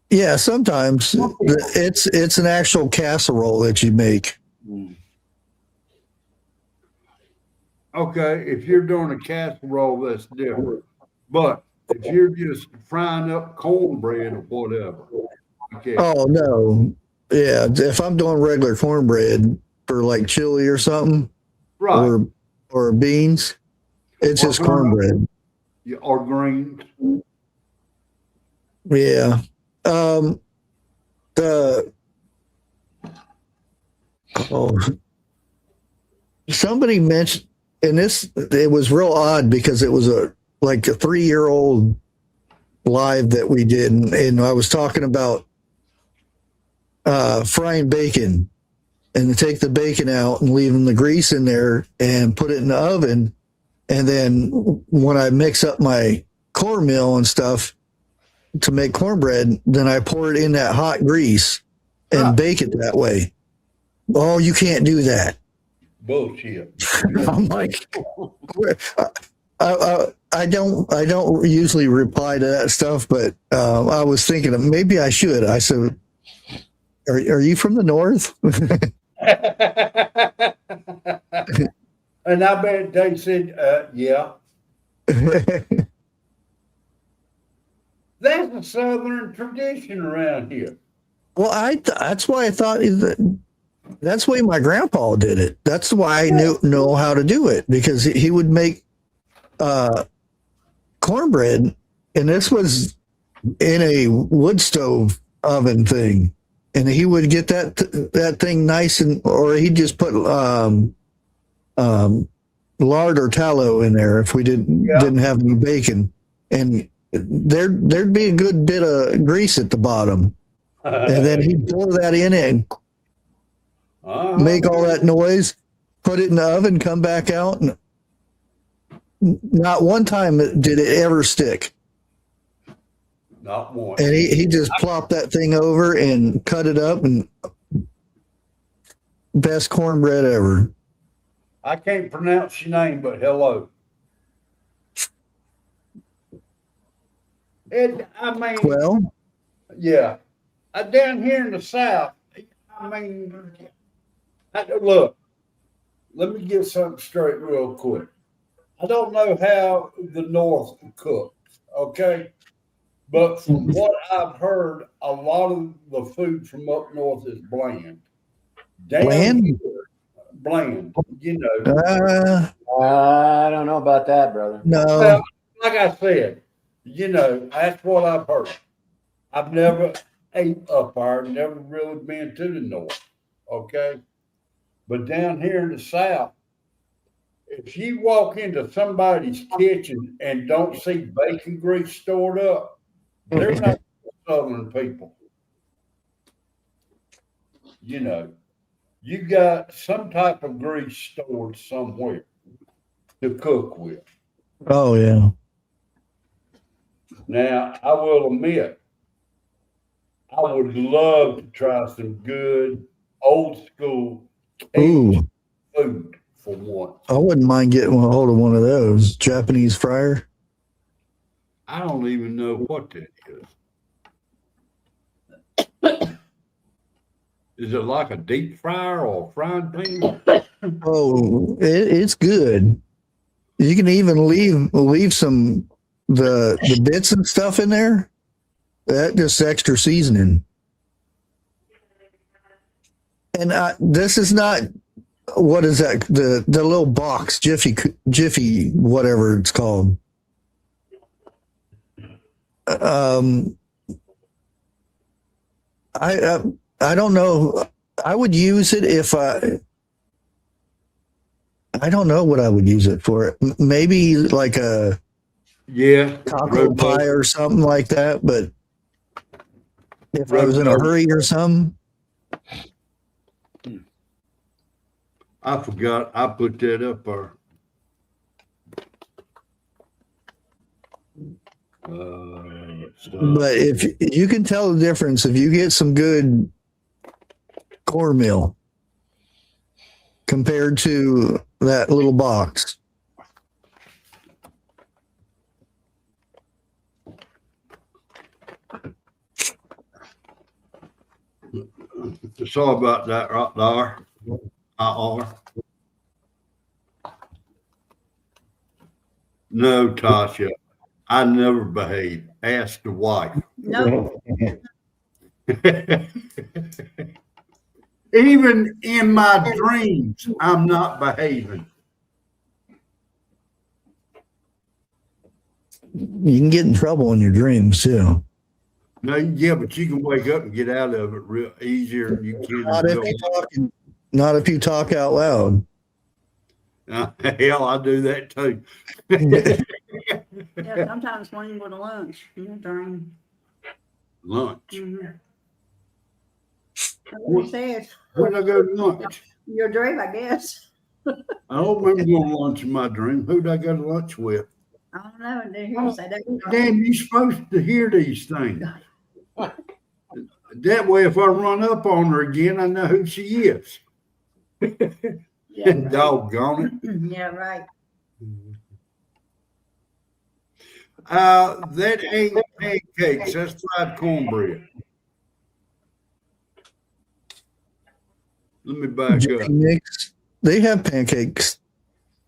[SPEAKER 3] Yeah, sometimes it's an actual casserole that you make.
[SPEAKER 2] Okay, if you're doing a casserole, that's different. But if you're just frying up cornbread or whatever. Okay.
[SPEAKER 3] Oh no. Yeah, if I'm doing regular cornbread for like chili or something,
[SPEAKER 2] right,
[SPEAKER 3] or beans, it's just cornbread.
[SPEAKER 2] Or greens.
[SPEAKER 3] Yeah. Somebody mentioned, and it was real odd because it was a 3-year-old live that we did, and I was talking about frying bacon, and to take the bacon out and leaving the grease in there and put it in the oven, and then when I mix up my cornmeal and stuff to make cornbread, then I pour it in that hot grease and bake it that way. Oh, you can't do that.
[SPEAKER 2] Bullshit.
[SPEAKER 3] I'm like, I don't usually reply to that stuff, but I was thinking of maybe I should. I said, are you from the north?
[SPEAKER 2] And I bet they said, yeah. That's a Southern tradition around here.
[SPEAKER 3] Well, that's why I thought that's the way my grandpa did it. That's why I know how to do it, because he would make cornbread, and this was in a wood stove oven thing, and he would get that thing nice, or he'd just put lard or tallow in there if we didn't have any bacon, and there'd be a good bit of grease at the bottom, and then he'd pour that in and make all that noise, put it in the oven, come back out, and not one time did it ever stick.
[SPEAKER 2] Not one.
[SPEAKER 3] And he just plopped that thing over and cut it up, and best cornbread ever.
[SPEAKER 2] I can't pronounce your name, but hello.
[SPEAKER 3] Well,
[SPEAKER 2] yeah. Down here in the South, look, let me get something straight real quick. I don't know how the North cooks, okay? But from what I've heard, a lot of the food from up north is bland.
[SPEAKER 3] Bland?
[SPEAKER 2] Bland, you know.
[SPEAKER 1] I don't know about that, brother.
[SPEAKER 3] No.
[SPEAKER 2] Well, like I said, you know, that's what I've heard. I've never ate up there, never really been to the north, okay? But down here in the South, if you walk into somebody's kitchen and don't see bacon grease stored up, they're not Southern people. you know, you got some type of grease stored somewhere to cook with.
[SPEAKER 3] Oh yeah.
[SPEAKER 2] Now, I will admit, I would love to try some good old school
[SPEAKER 3] Ooh,
[SPEAKER 2] Cajun food for once.
[SPEAKER 3] I wouldn't mind getting a hold of one of those Japanese fryer.
[SPEAKER 2] I don't even know what that is. Is it like a deep fryer or a frying pan?
[SPEAKER 3] Oh, it's good. You can even leave some the bits and stuff in there. That just extra seasoning. And this is not, what is that? The little box Jiffy whatever it's called. I don't know. I would use it if I don't know what I would use it for. Maybe like a taco pie or something like that. But if I was in a hurry or something.
[SPEAKER 2] I forgot. I put that up there.
[SPEAKER 3] But if you can tell the difference, if you get some good cornmeal compared to that little box.
[SPEAKER 2] It's all about that right there. No, Tasha, I never behave. Ask the wife.
[SPEAKER 4] No,
[SPEAKER 2] Even in my dreams, I'm not behaving.
[SPEAKER 3] You can get in trouble in your dreams too.
[SPEAKER 2] No, yeah, but you can wake up and get out of it real easier than you can.
[SPEAKER 3] Not if you talk out loud.
[SPEAKER 2] Hell, I do that too.
[SPEAKER 4] yeah, sometimes when you go to lunch, during
[SPEAKER 2] Lunch.
[SPEAKER 4] what it says,
[SPEAKER 2] Where'd I go to lunch?
[SPEAKER 4] your dream, I guess.
[SPEAKER 2] I don't remember going to lunch in my dream. Who'd I go to lunch with?
[SPEAKER 4] I don't know. I didn't hear you say that.
[SPEAKER 2] Damn, you're supposed to hear these things. That way, if I run up on her again, I know who she is.
[SPEAKER 4] Yeah, right.
[SPEAKER 2] Doggone it.
[SPEAKER 4] Yeah, right.
[SPEAKER 2] That ain't pancakes. That's fried cornbread. Let me back up.
[SPEAKER 3] Mix. They have pancakes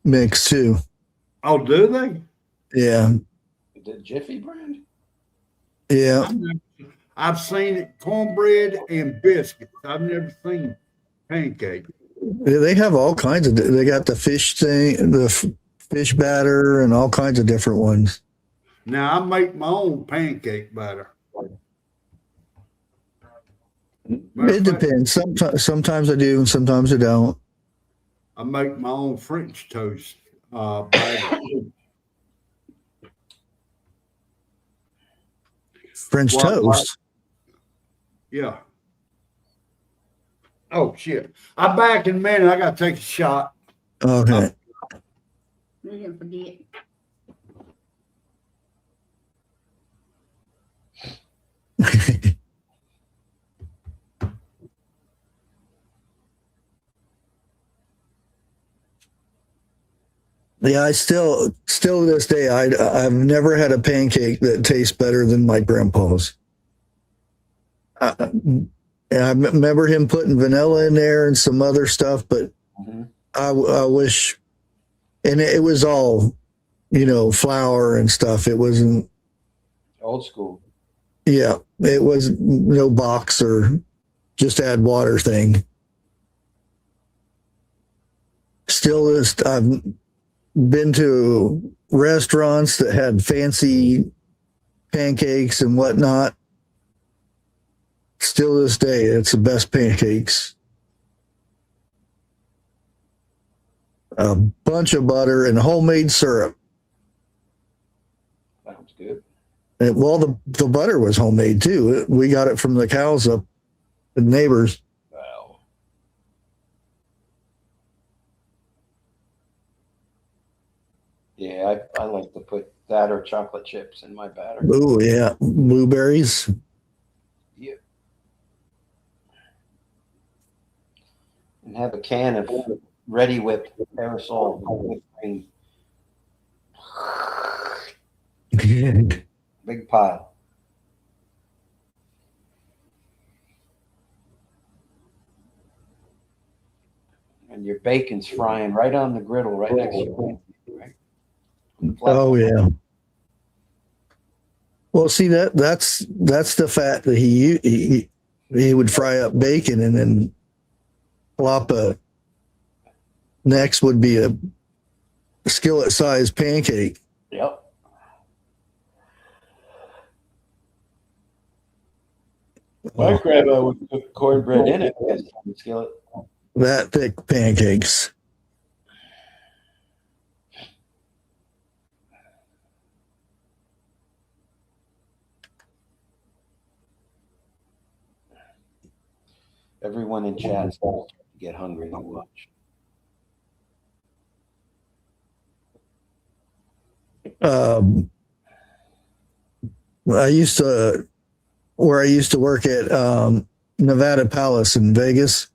[SPEAKER 3] mix too.
[SPEAKER 2] Oh, do they?
[SPEAKER 3] Yeah.
[SPEAKER 1] The Jiffy brand?
[SPEAKER 3] Yeah.
[SPEAKER 2] I've seen it, cornbread and biscuits. I've never seen pancake.
[SPEAKER 3] They have all kinds of, they got the fish thing, fish batter and all kinds of different ones.
[SPEAKER 2] Now, I make my own pancake batter.
[SPEAKER 3] It depends. Sometimes I do and sometimes I don't.
[SPEAKER 2] I make my own French toast batter.
[SPEAKER 3] French toast.
[SPEAKER 2] Yeah. Oh, shit. I'm back in a minute. I got to take a shot.
[SPEAKER 3] Okay.
[SPEAKER 4] You didn't forget.
[SPEAKER 3] Yeah, I still to this day, I've never had a pancake that tastes better than my grandpa's. And I remember him putting vanilla in there and some other stuff, but I wish, and it was all, flour and stuff. It wasn't
[SPEAKER 1] Old school.
[SPEAKER 3] Yeah, it was no box or just add water thing. Still, I've been to restaurants that had fancy pancakes and whatnot. Still this day, it's the best pancakes. A bunch of butter and homemade syrup.
[SPEAKER 1] Sounds good.
[SPEAKER 3] And, the butter was homemade too. We got it from the cows up, the neighbors.
[SPEAKER 1] Wow. Yeah, I like to put that or chocolate chips in my batter.
[SPEAKER 3] Oh yeah, blueberries.
[SPEAKER 1] Yeah. And have a can of ready whipped aerosol whipped cream. Big pile. And your bacon's frying right on the griddle right next to you. Right?
[SPEAKER 3] Oh yeah. Well, see that's the fat that he would fry up bacon and then plop a. Next would be a skillet-sized pancake.
[SPEAKER 1] Yep. My grandma would cook cornbread in it on the skillet.
[SPEAKER 3] That thick pancakes.
[SPEAKER 1] Everyone in chat's going to get hungry to watch.
[SPEAKER 3] I used to work at Nevada Palace in Vegas.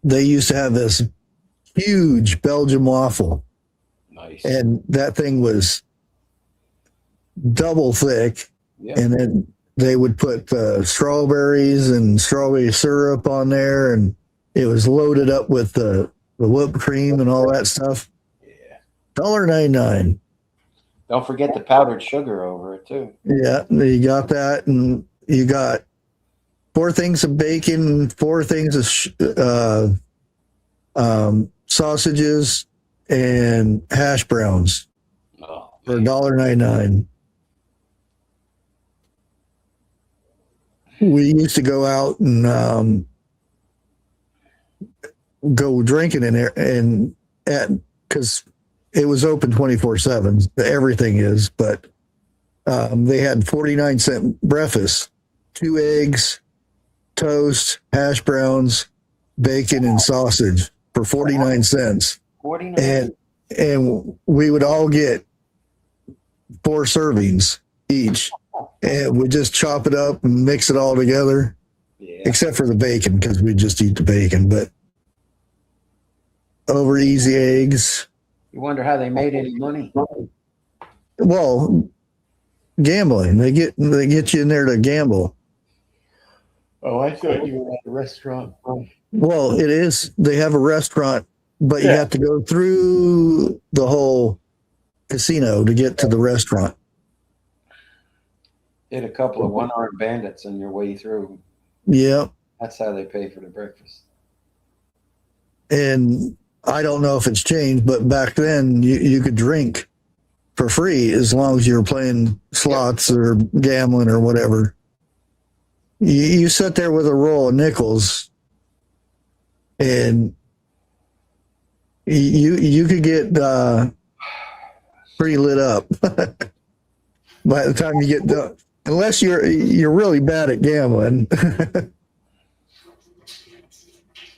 [SPEAKER 3] They used to have this huge Belgian waffle.
[SPEAKER 1] Nice.
[SPEAKER 3] And that thing was double thick.
[SPEAKER 1] Yep.
[SPEAKER 3] And then they would put strawberries and strawberry syrup on there, and it was loaded up with the whipped cream and all that stuff.
[SPEAKER 1] Yeah.
[SPEAKER 3] $1.99.
[SPEAKER 1] Don't forget the powdered sugar over it too.
[SPEAKER 3] Yeah, you got that, and you got 4 things of bacon, 4 things of sausages, and hash browns for $1.99. We used to go out and go drinking in there, and because it was open 24/7. Everything is, but they had 49-cent breakfast, 2 eggs, toast, hash browns, bacon, and sausage for 49 cents.
[SPEAKER 1] 49.
[SPEAKER 3] And we would all get 4 servings each, and we just chop it up and mix it all together, except for the bacon, because we just eat the bacon. But over easy eggs.
[SPEAKER 1] You wonder how they made any money?
[SPEAKER 3] Well, gambling. They get you in there to gamble.
[SPEAKER 1] Oh, I thought you were at a restaurant.
[SPEAKER 3] Well, it is. They have a restaurant, but you have to go through the whole casino to get to the restaurant.
[SPEAKER 1] Hit a couple of one-armed bandits on your way through.
[SPEAKER 3] Yeah.
[SPEAKER 1] That's how they pay for the breakfast.
[SPEAKER 3] And I don't know if it's changed, but back then you could drink for free as long as you were playing slots or gambling or whatever. You sit there with a roll of nickels, and you could get pretty lit up by the time you get done, unless you're really bad at gambling.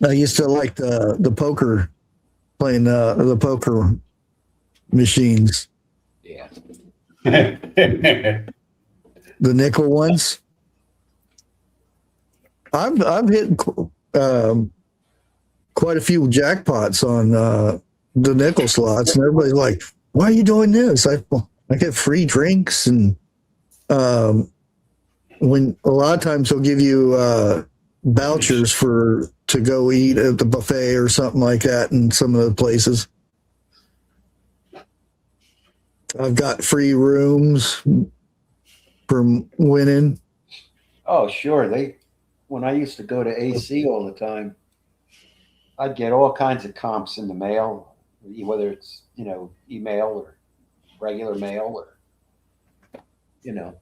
[SPEAKER 3] I used to like the poker, playing the poker machines.
[SPEAKER 1] Yeah.
[SPEAKER 3] The nickel ones. I've hit quite a few jackpots on the nickel slots, and everybody's like, "Why are you doing this?" I get free drinks, and when a lot of times they'll give you vouchers to go eat at the buffet or something like that in some of the places. I've got free rooms from winning.
[SPEAKER 1] Oh, sure. When I used to go to AC all the time, I'd get all kinds of comps in the mail, whether it's, email or regular mail, or, you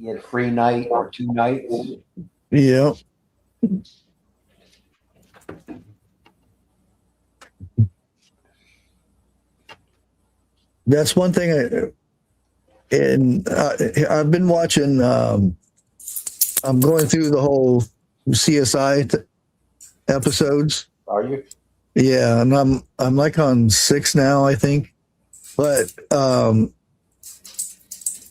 [SPEAKER 1] get a free night or 2 nights.
[SPEAKER 3] Yeah. That's one thing. I've been watching. I'm going through the whole CSI episodes.
[SPEAKER 1] Are you?
[SPEAKER 3] Yeah, and I'm like on 6 now, I think. But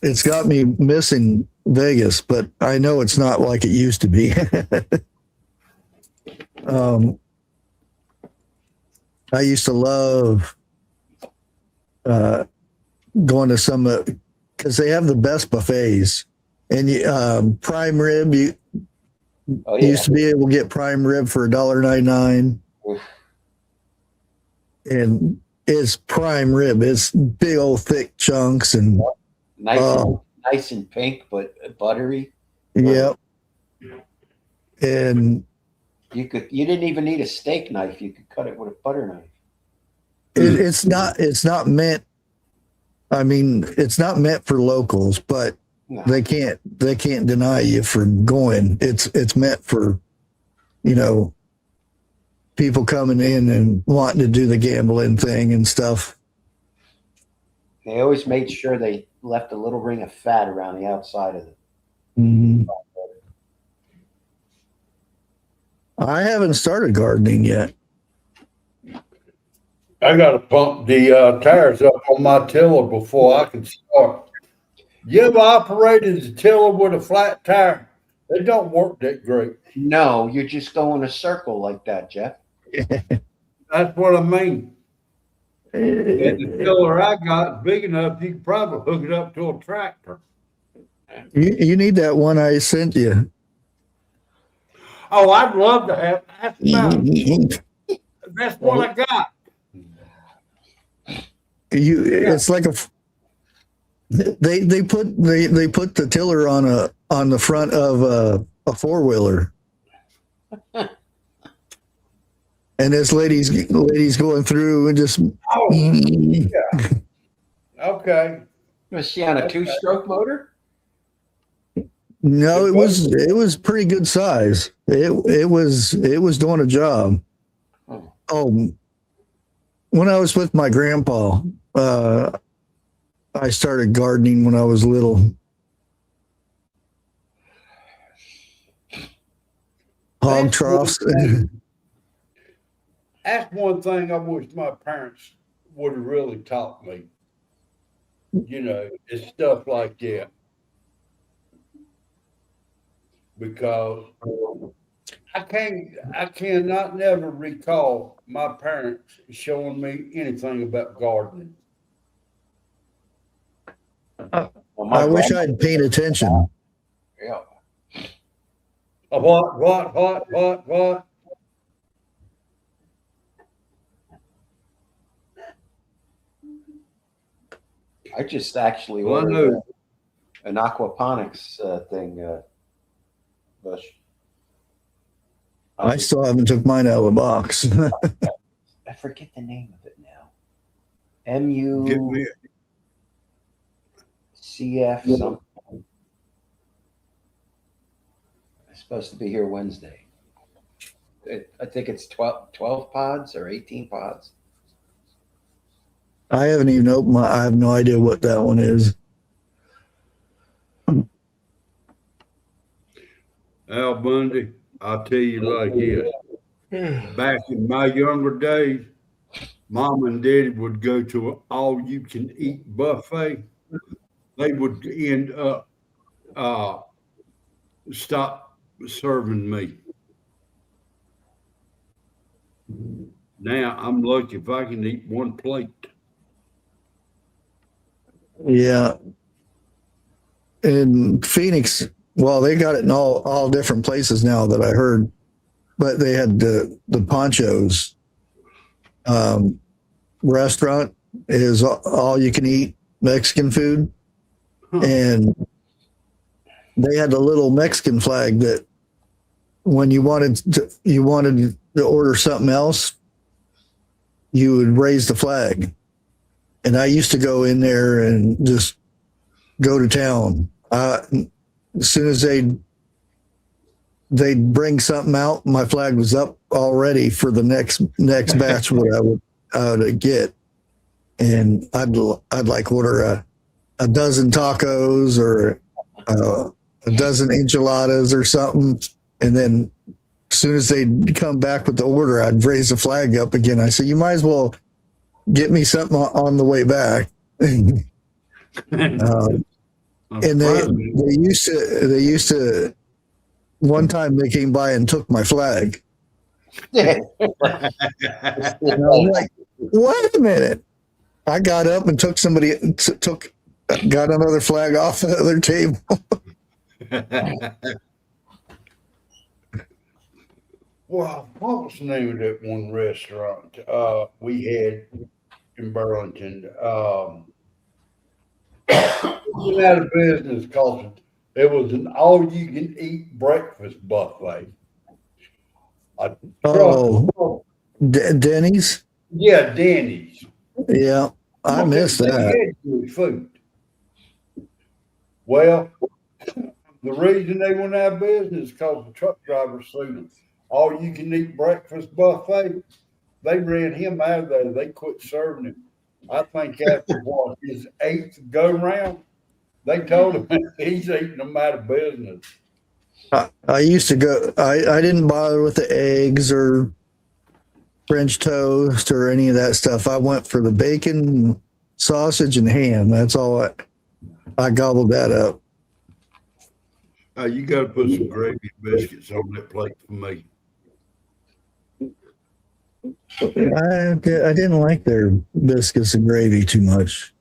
[SPEAKER 3] it's got me missing Vegas, but I know it's not like it used to be. I used to love going to some because they have the best buffets, and prime rib. You used to be able to get prime rib for $1.99, and it's prime rib. It's big old thick chunks and
[SPEAKER 1] nice and pink, but buttery.
[SPEAKER 3] Yep. And
[SPEAKER 1] you didn't even need a steak knife. You could cut it with a butter knife.
[SPEAKER 3] It's not meant. I mean, it's not meant for locals, but
[SPEAKER 1] No.
[SPEAKER 3] they can't deny you for going. It's meant for, people coming in and wanting to do the gambling thing and stuff.
[SPEAKER 1] They always made sure they left a little ring of fat around the outside of it.
[SPEAKER 3] Mm-hmm. I haven't started gardening yet.
[SPEAKER 2] I got to pump the tires up on my tiller before I can start. You ever operated the tiller with a flat tire? They don't work that great.
[SPEAKER 1] No, you just go in a circle like that, Jeff.
[SPEAKER 2] That's what I mean. And the tiller I got is big enough, you could probably hook it up to a tractor.
[SPEAKER 3] You need that one I sent you.
[SPEAKER 2] Oh, I'd love to have. That's what I got.
[SPEAKER 3] It's like they put the tiller on the front of a 4-wheeler. And this lady's going through and just
[SPEAKER 2] Yeah. Okay.
[SPEAKER 1] Was she on a 2-stroke motor?
[SPEAKER 3] No, it was pretty good size. It was doing a job. Oh, when I was with my grandpa, I started gardening when I was little. Hog troughs.
[SPEAKER 2] That's one thing I wish my parents would have really taught me. It's stuff like that. Because I cannot never recall my parents showing me anything about gardening.
[SPEAKER 3] I wish I'd paid attention.
[SPEAKER 1] Yeah.
[SPEAKER 2] What?
[SPEAKER 1] I just actually ordered an aquaponics thing, Bush.
[SPEAKER 3] I still haven't took mine out of the box.
[SPEAKER 1] I forget the name of it now.
[SPEAKER 2] Get me
[SPEAKER 1] MUCF something. It's supposed to be here Wednesday. I think it's 12 pods or 18 pods.
[SPEAKER 3] I haven't even opened I have no idea what that one is.
[SPEAKER 2] Al Bundy, I'll tell you like this. Back in my younger days, Mom and Daddy would go to an all-you-can-eat buffet. They would end up stop serving me. Now I'm lucky if I can eat one plate.
[SPEAKER 3] Yeah. In Phoenix, well, they got it in all different places now that I heard, but they had the Ponchos restaurant is all you can eat Mexican food. And they had a little Mexican flag that when you wanted to order something else, you would raise the flag. And I used to go in there and just go to town. As soon as they'd bring something out, my flag was up already for the next batch what I would get. And I'd like order a dozen tacos or a dozen enchiladas or something, and then as soon as they'd come back with the order, I'd raise the flag up again. I said, you might as well get me something on the way back. And they used to one time they came by and took my flag. And I was like, wait a minute. I got up and got another flag off the other table.
[SPEAKER 2] Well, what was the name of that one restaurant we had in Burlington? Went out of business because it was an all-you-can-eat breakfast buffet.
[SPEAKER 3] Denny's?
[SPEAKER 2] Yeah, Denny's.
[SPEAKER 3] Yeah, I missed that.
[SPEAKER 2] They had good food. Well, the reason they went out of business is because the truck driver sued them. All-you-can-eat breakfast buffet, they ran him out of there. They quit serving him. I think after his 8th go-round, they told him he's eating them out of business.
[SPEAKER 3] I used to go, I didn't bother with the eggs or French toast or any of that stuff. I went for the bacon, sausage, and ham. That's all I gobbled that up.
[SPEAKER 2] You got to put some gravy and biscuits on that plate for me.
[SPEAKER 3] I didn't like their biscuits and gravy too much.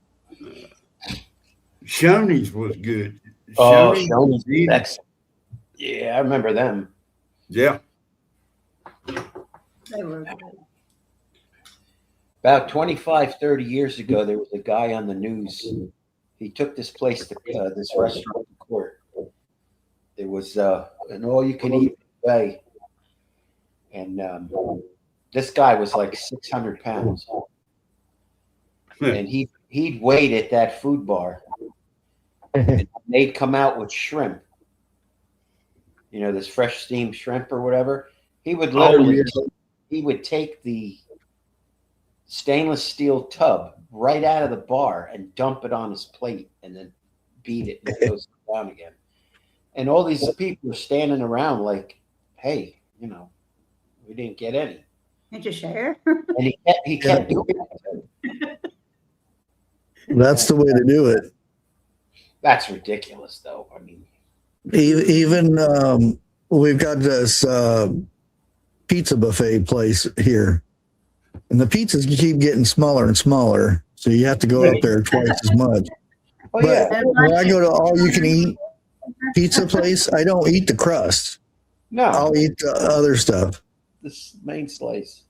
[SPEAKER 2] Shoney's was good.
[SPEAKER 1] Shoney's excellent. Yeah, I remember them.
[SPEAKER 2] Yeah.
[SPEAKER 4] They were good.
[SPEAKER 1] About 25, 30 years ago, there was a guy on the news. He took this place to this restaurant to court. It was an all-you-can-eat buffet, and this guy was like 600 pounds, and he'd wait at that food bar, and they'd come out with shrimp. You know, this fresh steamed shrimp or whatever. He would literally he would take the stainless steel tub right out of the bar and dump it on his plate and then beat it and goes down again. And all these people are standing around like, hey, you know, we didn't get any.
[SPEAKER 4] Can't you share?
[SPEAKER 1] And he kept doing it.
[SPEAKER 3] That's the way to do it.
[SPEAKER 1] That's ridiculous, though. I mean,
[SPEAKER 3] even we've got this pizza buffet place here, and the pizzas keep getting smaller and smaller, so you have to go up there twice as much.
[SPEAKER 1] oh
[SPEAKER 3] But
[SPEAKER 1] yeah,
[SPEAKER 3] when I go to all-you-can-eat pizza place, I don't eat the crust.
[SPEAKER 1] no,
[SPEAKER 3] I'll eat the other stuff.
[SPEAKER 1] this main slice.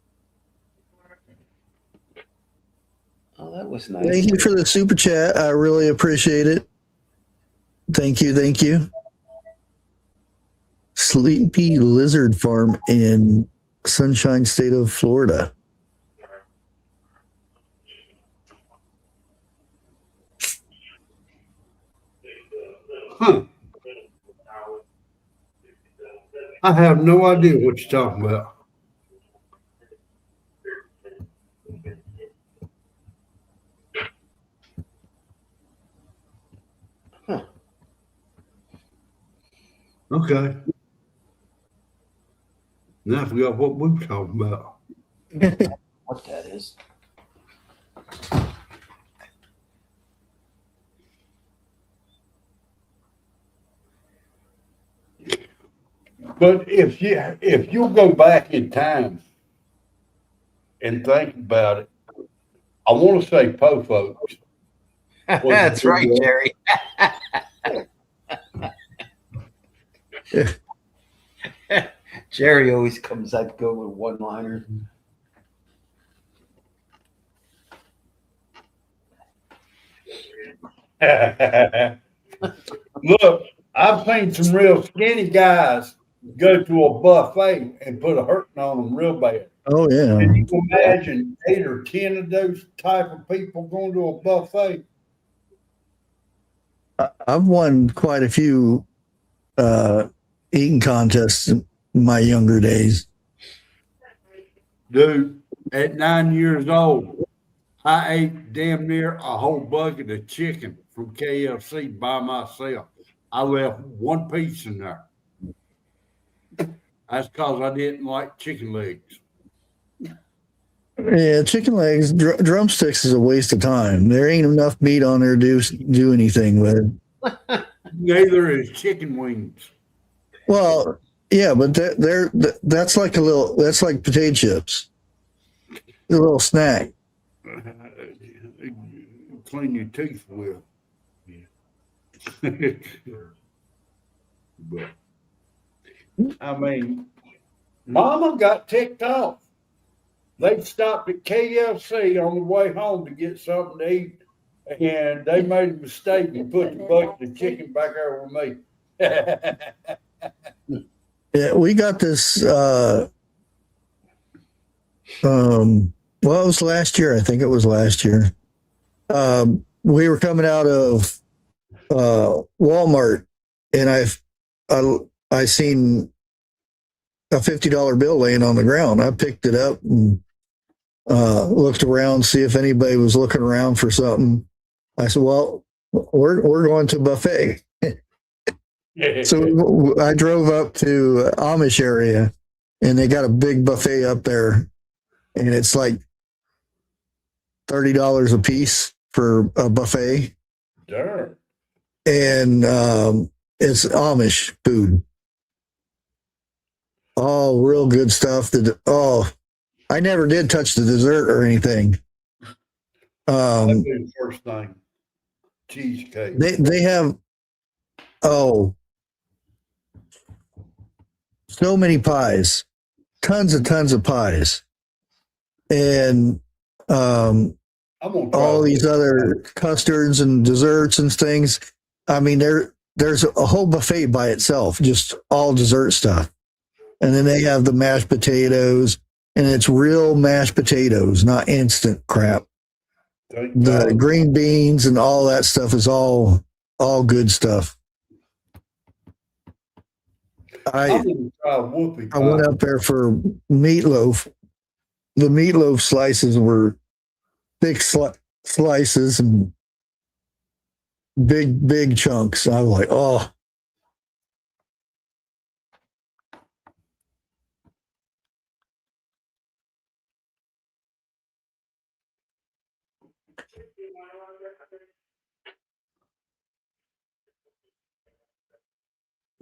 [SPEAKER 1] Oh, that was nice.
[SPEAKER 3] Thank you for the super chat. I really appreciate it. Thank you. Thank you. Sleepy Lizard Farm in Sunshine State of Florida.
[SPEAKER 2] Huh. I have no idea what you're talking about.
[SPEAKER 1] Huh.
[SPEAKER 2] Okay. Now I forgot what we were talking about.
[SPEAKER 1] What that is?
[SPEAKER 2] But if you'll go back in time and think about it, I want to say po folks.
[SPEAKER 1] That's right, Jerry. Jerry always comes out good with one-liners.
[SPEAKER 2] Look, I've seen some real skinny guys go to a buffet and put a hurting on them real bad.
[SPEAKER 3] Oh, yeah.
[SPEAKER 2] Can you imagine 8 or 10 of those type of people going to a buffet?
[SPEAKER 3] I've won quite a few eating contests in my younger days.
[SPEAKER 2] Dude, at 9 years old, I ate damn near a whole bucket of chicken from KFC by myself. I left one piece in there. That's because I didn't like chicken legs.
[SPEAKER 3] Yeah, chicken legs, drumsticks is a waste of time. There ain't enough meat on there to do anything with.
[SPEAKER 2] Neither is chicken wings.
[SPEAKER 3] Well, yeah, but that's like that's like potato chips. A little snack.
[SPEAKER 2] Clean your teeth with. But I mean, Mama got ticked off. They stopped at KFC on the way home to get something to eat, and they made a mistake and put the bucket of chicken back there with me.
[SPEAKER 3] Yeah, we got this. Well, it was last year. I think it was last year. We were coming out of Walmart, and I seen a $50 bill laying on the ground. I picked it up and looked around, see if anybody was looking around for something. I said, "Well, we're going to buffet." So I drove up to Amish area, and they got a big buffet up there, and it's like $30 a piece for a buffet.
[SPEAKER 2] Darn.
[SPEAKER 3] And it's Amish food. All real good stuff. I never did touch the dessert or anything.
[SPEAKER 2] That'd be the first thing. Cheesecake.
[SPEAKER 3] They have so many pies, tons of pies, and all these other custards and desserts and things. I mean, there's a whole buffet by itself, just all dessert stuff. And then they have the mashed potatoes, and it's real mashed potatoes, not instant crap. The green beans and all that stuff is all good stuff. I went up there for meatloaf. The meatloaf slices were thick slices and big chunks. I was like, oh.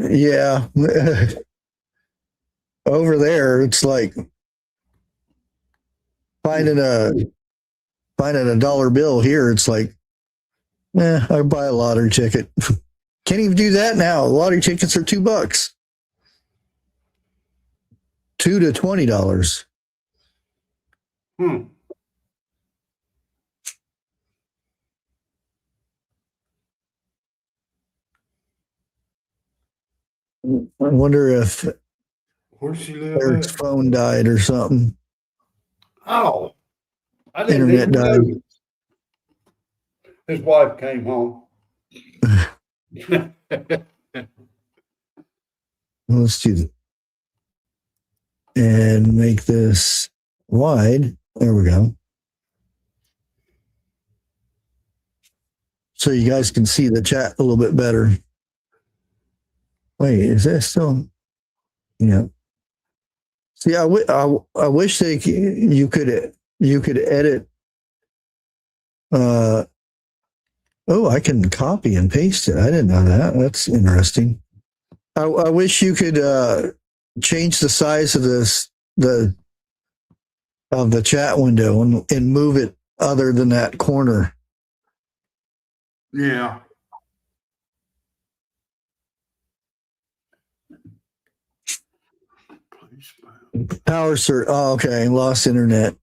[SPEAKER 3] Yeah. Over there, it's like finding a dollar bill. Here, it's like, I buy a lottery ticket. Can't even do that now. Lottery tickets are $2. $2 to $20. I wonder if Eric's phone died or something.
[SPEAKER 2] Oh, I didn't
[SPEAKER 3] Internet died.
[SPEAKER 2] know. His wife came home.
[SPEAKER 3] Let's do that. And make this wide. There we go. So you guys can see the chat a little bit better. Wait, is that still? Yeah. See, I wish you could edit. I can copy and paste it. I didn't know that. That's interesting. I wish you could change the size of the chat window and move it other than that corner.
[SPEAKER 2] Yeah.
[SPEAKER 3] Power cert. Oh, okay. Lost internet.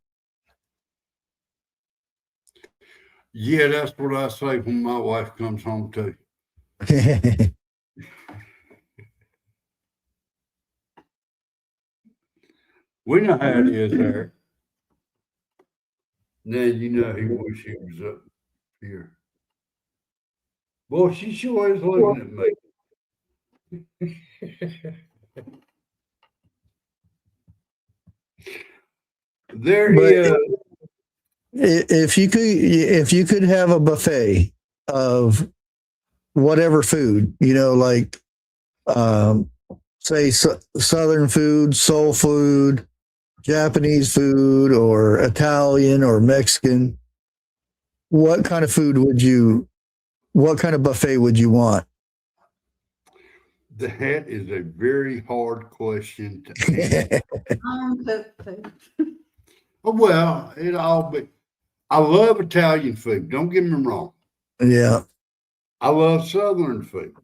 [SPEAKER 2] Yeah, that's what I say when my wife comes home too. We know how it is there. Now you know he wish he was up here. Well, she sure is looking at me. There he is.
[SPEAKER 3] If you could have a buffet of whatever food, like say Southern food, soul food, Japanese food, or Italian or Mexican, what kind of food what kind of buffet would you want?
[SPEAKER 2] That is a very hard question to answer.
[SPEAKER 4] Cooked food.
[SPEAKER 2] Well, it all be. I love Italian food. Don't get me wrong.
[SPEAKER 3] Yeah.
[SPEAKER 2] I love Southern food,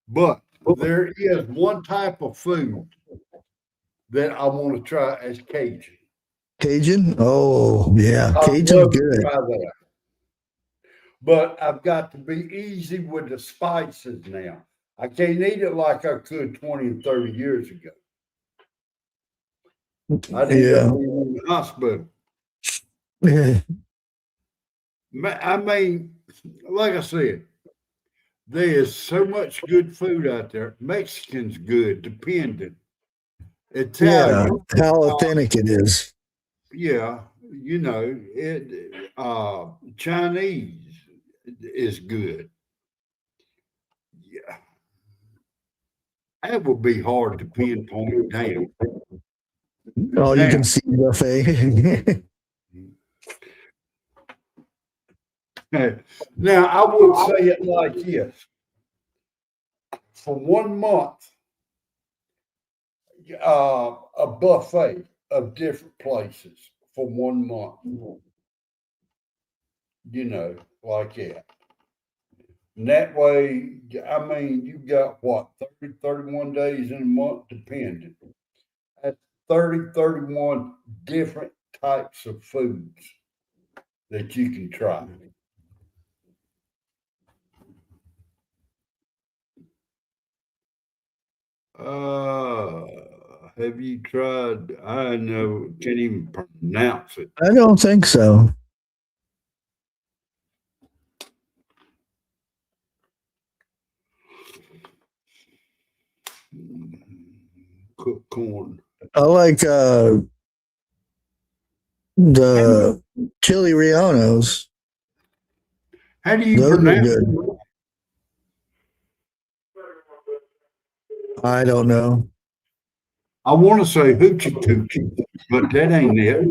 [SPEAKER 2] but there is one type of food that I want to try as Cajun.
[SPEAKER 3] Cajun? Oh, yeah.
[SPEAKER 2] I'd
[SPEAKER 3] Cajun's
[SPEAKER 2] love to
[SPEAKER 3] good.
[SPEAKER 2] try that. But I've got to be easy with the spices now. I can't eat it like I could 20 and 30 years ago. I did
[SPEAKER 3] Yeah.
[SPEAKER 2] in the hospital. I mean, like I said, there is so much good food out there. Mexican's good, depending.
[SPEAKER 3] Yeah.
[SPEAKER 2] Italian,
[SPEAKER 3] How authentic it is.
[SPEAKER 2] yeah, you know, Chinese is good. Yeah. That would be hard to pinpoint down.
[SPEAKER 3] Oh, you
[SPEAKER 2] Now,
[SPEAKER 3] can see buffet.
[SPEAKER 2] now, I would say it like this. For 1 month, a buffet of different places for 1 month. You know, like that. And that way, I mean, you got what, 30, 31 days in a month, depending. That's 30, 31 different types of foods that you can try. Have you tried? I know, can't even pronounce it.
[SPEAKER 3] I don't think so.
[SPEAKER 2] Cooked corn.
[SPEAKER 3] I like the chili rellenos.
[SPEAKER 2] How do you
[SPEAKER 3] Those are
[SPEAKER 2] pronounce
[SPEAKER 3] good.
[SPEAKER 2] it?
[SPEAKER 3] I don't know.
[SPEAKER 2] I want to say hoochie coochie, but that ain't it.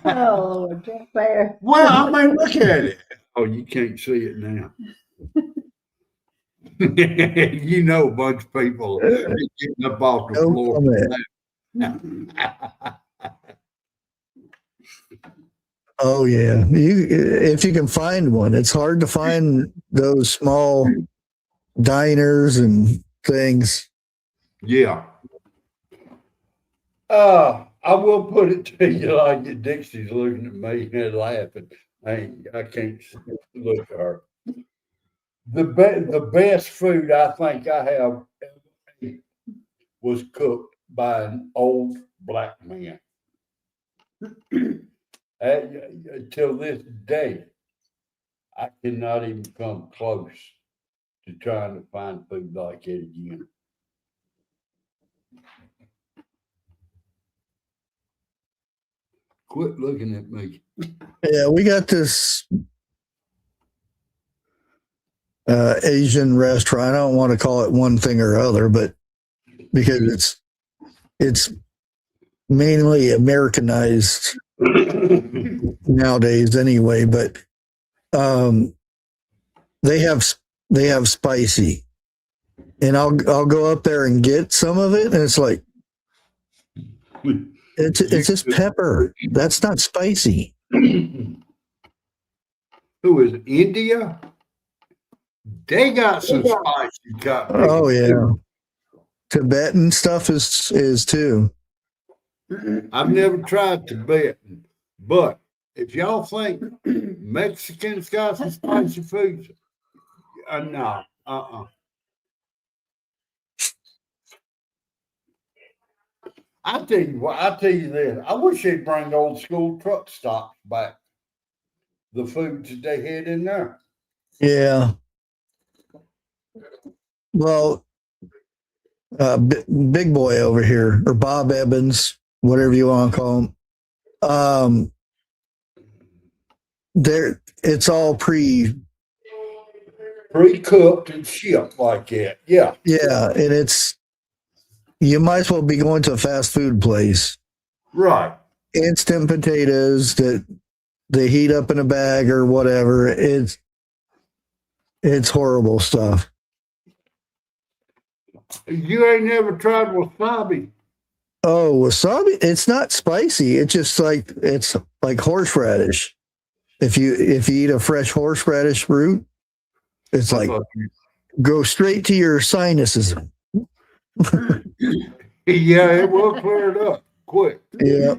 [SPEAKER 4] Oh, Lord, just there.
[SPEAKER 2] Well, I mean, look at it. Oh, you can't see it now. You know, a bunch of people are getting up off the
[SPEAKER 3] No
[SPEAKER 2] floor.
[SPEAKER 3] comment. Oh yeah, if you can find one, it's hard to find those small diners and things.
[SPEAKER 2] Yeah. I will put it to you like that. Dixie's looking at me and laughing. I can't look at her. The best food I think I have ever eaten was cooked by an old black man. Till this day, I cannot even come close to trying to find food like it again. Quit looking at me.
[SPEAKER 3] Yeah, we got this Asian restaurant. I don't want to call it one thing or other, but because it's mainly Americanized nowadays anyway. But they have spicy, and I'll go up there and get some of it, and it's like it's just pepper. That's not spicy.
[SPEAKER 2] Who is India? They got some spicy cut.
[SPEAKER 3] Oh yeah, Tibetan stuff is too.
[SPEAKER 2] I've never tried Tibetan, but if y'all think Mexicans got some spicy foods, no, I tell you what, I tell you this. I wish they'd bring old school truck stops back. The foods that they had in there.
[SPEAKER 3] Yeah. Well, big boy over here, or Bob Evans, whatever you want to call him. It's all
[SPEAKER 2] pre-cooked and shipped like that. Yeah.
[SPEAKER 3] Yeah, and you might as well be going to a fast food place.
[SPEAKER 2] Right.
[SPEAKER 3] Instant potatoes that they heat up in a bag or whatever. It's horrible stuff.
[SPEAKER 2] You ain't never tried wasabi.
[SPEAKER 3] Oh, wasabi, it's not spicy. It's like horseradish. If you eat a fresh horseradish root, it's like go straight to your sinuses.
[SPEAKER 2] Yeah, it will clear it up quick.
[SPEAKER 3] Yeah.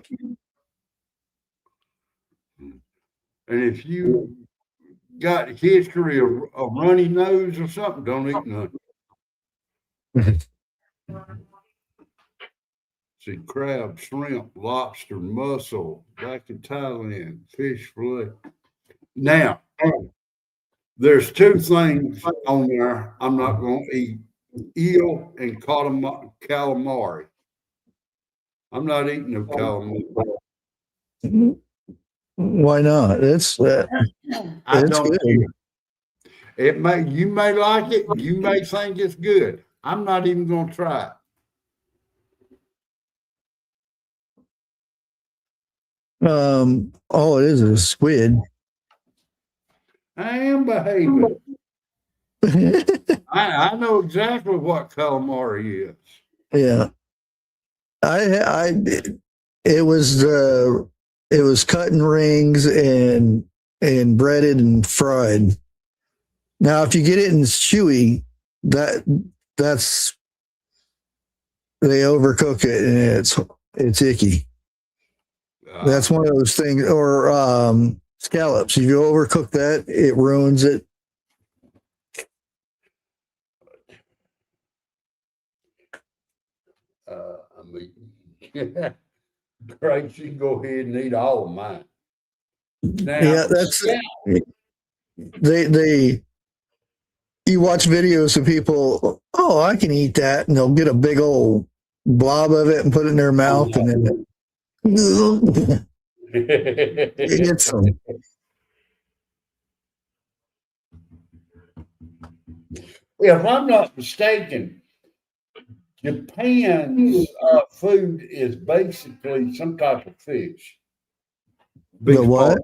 [SPEAKER 2] And if you got a history of a runny nose or something, don't eat nothing. See, crab, shrimp, lobster, mussel, back in Thailand, fish fillet. Now, there's two things on there I'm not going to eat: eel and calamari. I'm not eating no calamari.
[SPEAKER 3] Why not? It's
[SPEAKER 2] I don't
[SPEAKER 3] good.
[SPEAKER 2] care. You may like it, you may think it's good. I'm not even going to try it.
[SPEAKER 3] All it is a squid.
[SPEAKER 2] I am behaving. I know exactly what calamari is.
[SPEAKER 3] Yeah. It was cut in rings and breaded and fried. Now, if you get it in chewy, that's they overcook it and it's icky. That's one of those things. Or scallops. If you overcook that, it ruins it.
[SPEAKER 2] I mean, Grace, you can go ahead and eat all of mine. Now,
[SPEAKER 3] Yeah, that's they. You watch videos of people. Oh, I can eat that, and they'll get a big old blob of it and put it in their mouth, and then it hits them.
[SPEAKER 2] If I'm not mistaken, Japan's food is basically some type of fish.
[SPEAKER 3] The what?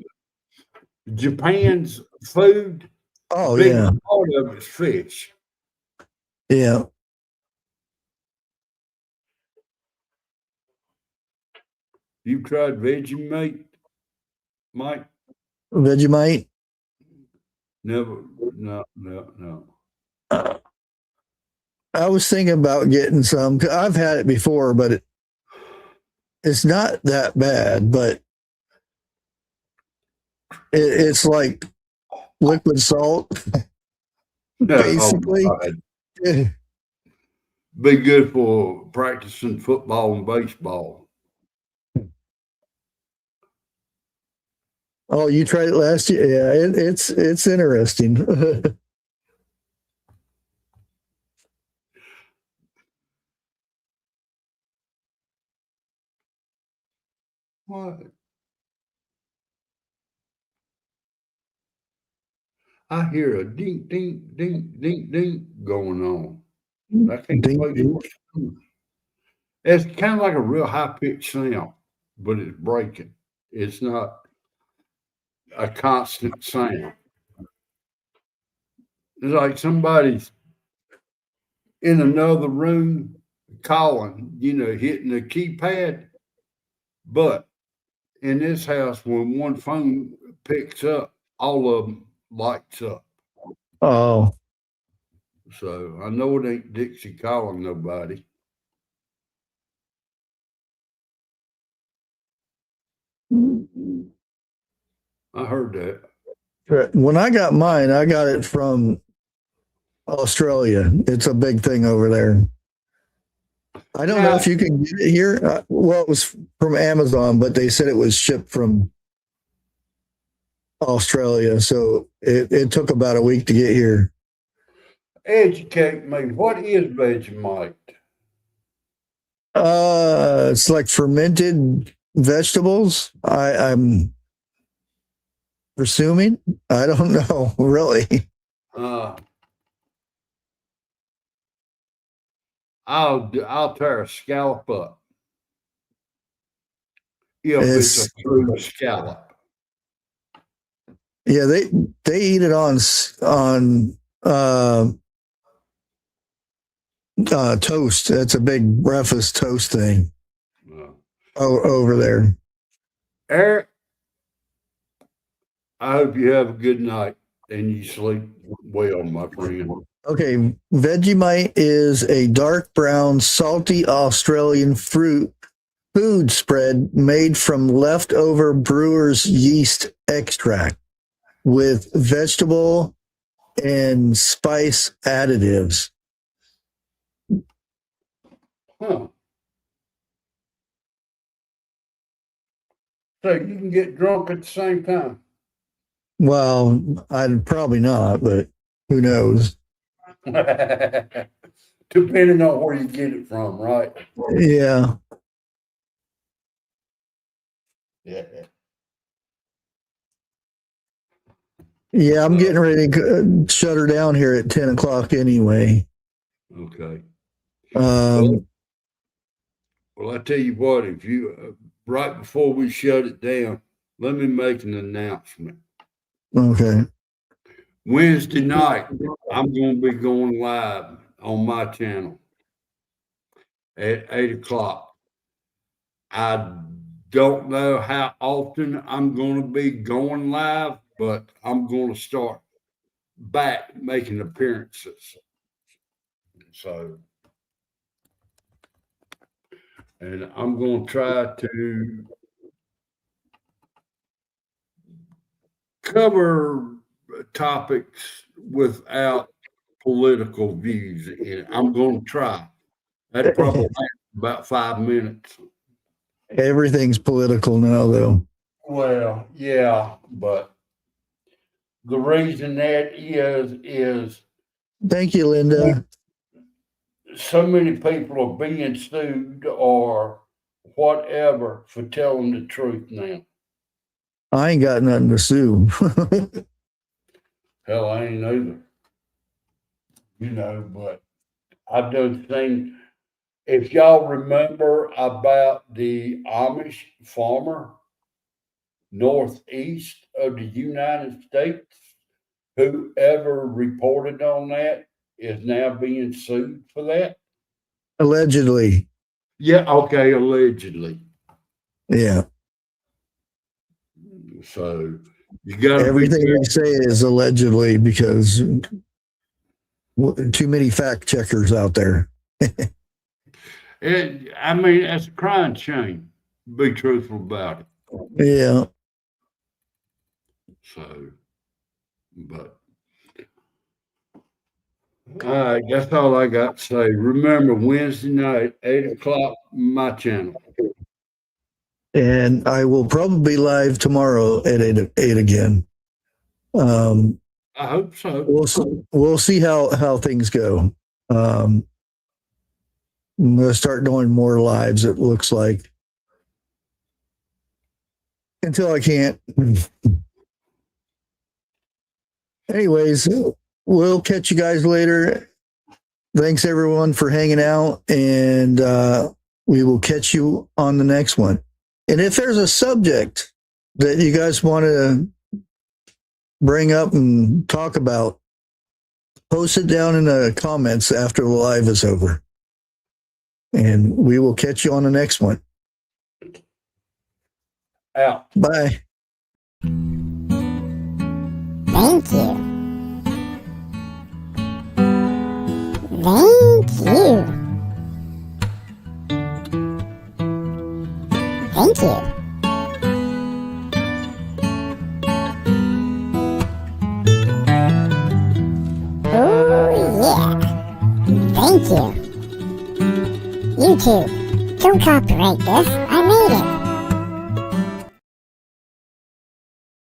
[SPEAKER 2] Japan's food.
[SPEAKER 3] Oh,
[SPEAKER 2] big
[SPEAKER 3] yeah.
[SPEAKER 2] part of it's fish.
[SPEAKER 3] Yeah.
[SPEAKER 2] You tried Vegemite, Mike?
[SPEAKER 3] Vegemite?
[SPEAKER 2] Never. No.
[SPEAKER 3] I was thinking about getting some. I've had it before, but it's not that bad. But it's like liquid salt, basically.
[SPEAKER 2] Oh, be good for practicing football and baseball.
[SPEAKER 3] Oh, you tried it last year? Yeah, it's interesting.
[SPEAKER 2] What? I hear a ding, ding, ding, ding, ding going on. I can't
[SPEAKER 3] Ding,
[SPEAKER 2] play
[SPEAKER 3] ding.
[SPEAKER 2] It's kind of like a real high pitched sound, but it's breaking. It's not a constant sound. It's like somebody's in another room calling, hitting the keypad. But in this house, when one phone picks up, all of them lights up.
[SPEAKER 3] Oh,
[SPEAKER 2] So I know it ain't Dixie calling nobody. I heard that.
[SPEAKER 3] when I got mine, I got it from Australia. It's a big thing over there. I don't know if you can get it here. Well, it was from Amazon, but they said it was shipped from Australia. So it took about a week to get here.
[SPEAKER 2] Educate me. What is Vegemite?
[SPEAKER 3] It's like fermented vegetables. I'm presuming. I don't know, really.
[SPEAKER 2] I'll tear a scallop up. If
[SPEAKER 3] It's-
[SPEAKER 2] it's a true scallop.
[SPEAKER 3] Yeah, they eat it on toast. That's a big breakfast toast thing over there.
[SPEAKER 2] Eric, I hope you have a good night and you sleep well, my friend.
[SPEAKER 3] Okay, Vegemite is a dark brown, salty Australian food spread made from leftover brewer's yeast extract with vegetable and spice additives.
[SPEAKER 2] Huh. So you can get drunk at the same time.
[SPEAKER 3] Well, I'd probably not, but who knows?
[SPEAKER 2] Depending on where you get it from, right?
[SPEAKER 3] Yeah.
[SPEAKER 2] Yeah.
[SPEAKER 3] Yeah, I'm getting ready to shut her down here at 10 o'clock anyway.
[SPEAKER 2] Okay.
[SPEAKER 3] Um,
[SPEAKER 2] Well, I tell you what, if you right before we shut it down, let me make an announcement.
[SPEAKER 3] okay.
[SPEAKER 2] Wednesday night, I'm going to be going live on my channel at 8 o'clock. I don't know how often I'm going to be going live, but I'm going to start back making appearances. So, and I'm going to try to cover topics without political views in it. I'm going to try. That probably lasts about 5 minutes.
[SPEAKER 3] Everything's political now, though.
[SPEAKER 2] Well, yeah, but the reason that is
[SPEAKER 3] Thank you, Linda.
[SPEAKER 2] so many people are being sued or whatever for telling the truth now.
[SPEAKER 3] I ain't got nothing to sue.
[SPEAKER 2] Hell, I ain't either. You know, but I've done things. If y'all remember about the Amish farmer northeast of the United States, whoever reported on that is now being sued for that.
[SPEAKER 3] Allegedly.
[SPEAKER 2] Yeah, okay, allegedly.
[SPEAKER 3] Yeah.
[SPEAKER 2] So you got
[SPEAKER 3] Everything we say is allegedly because too many fact checkers out there.
[SPEAKER 2] I mean, that's a crying shame. Be truthful about it.
[SPEAKER 3] Yeah.
[SPEAKER 2] So, but all right, that's all I got to say. Remember, Wednesday night, 8 o'clock, my channel.
[SPEAKER 3] And I will probably be live tomorrow at 8 again.
[SPEAKER 2] I hope so.
[SPEAKER 3] We'll see how things go. I'm going to start doing more lives, it looks like. Until I can't. Anyways, we'll catch you guys later. Thanks everyone for hanging out, and we will catch you on the next one. And if there's a subject that you guys want to bring up and talk about, post it down in the comments after the live is over. And we will catch you on the next one.
[SPEAKER 2] Out.
[SPEAKER 3] Bye.
[SPEAKER 5] Thank you. Thank you. Thank you. Oh yeah. Thank you. YouTube, don't copyright this.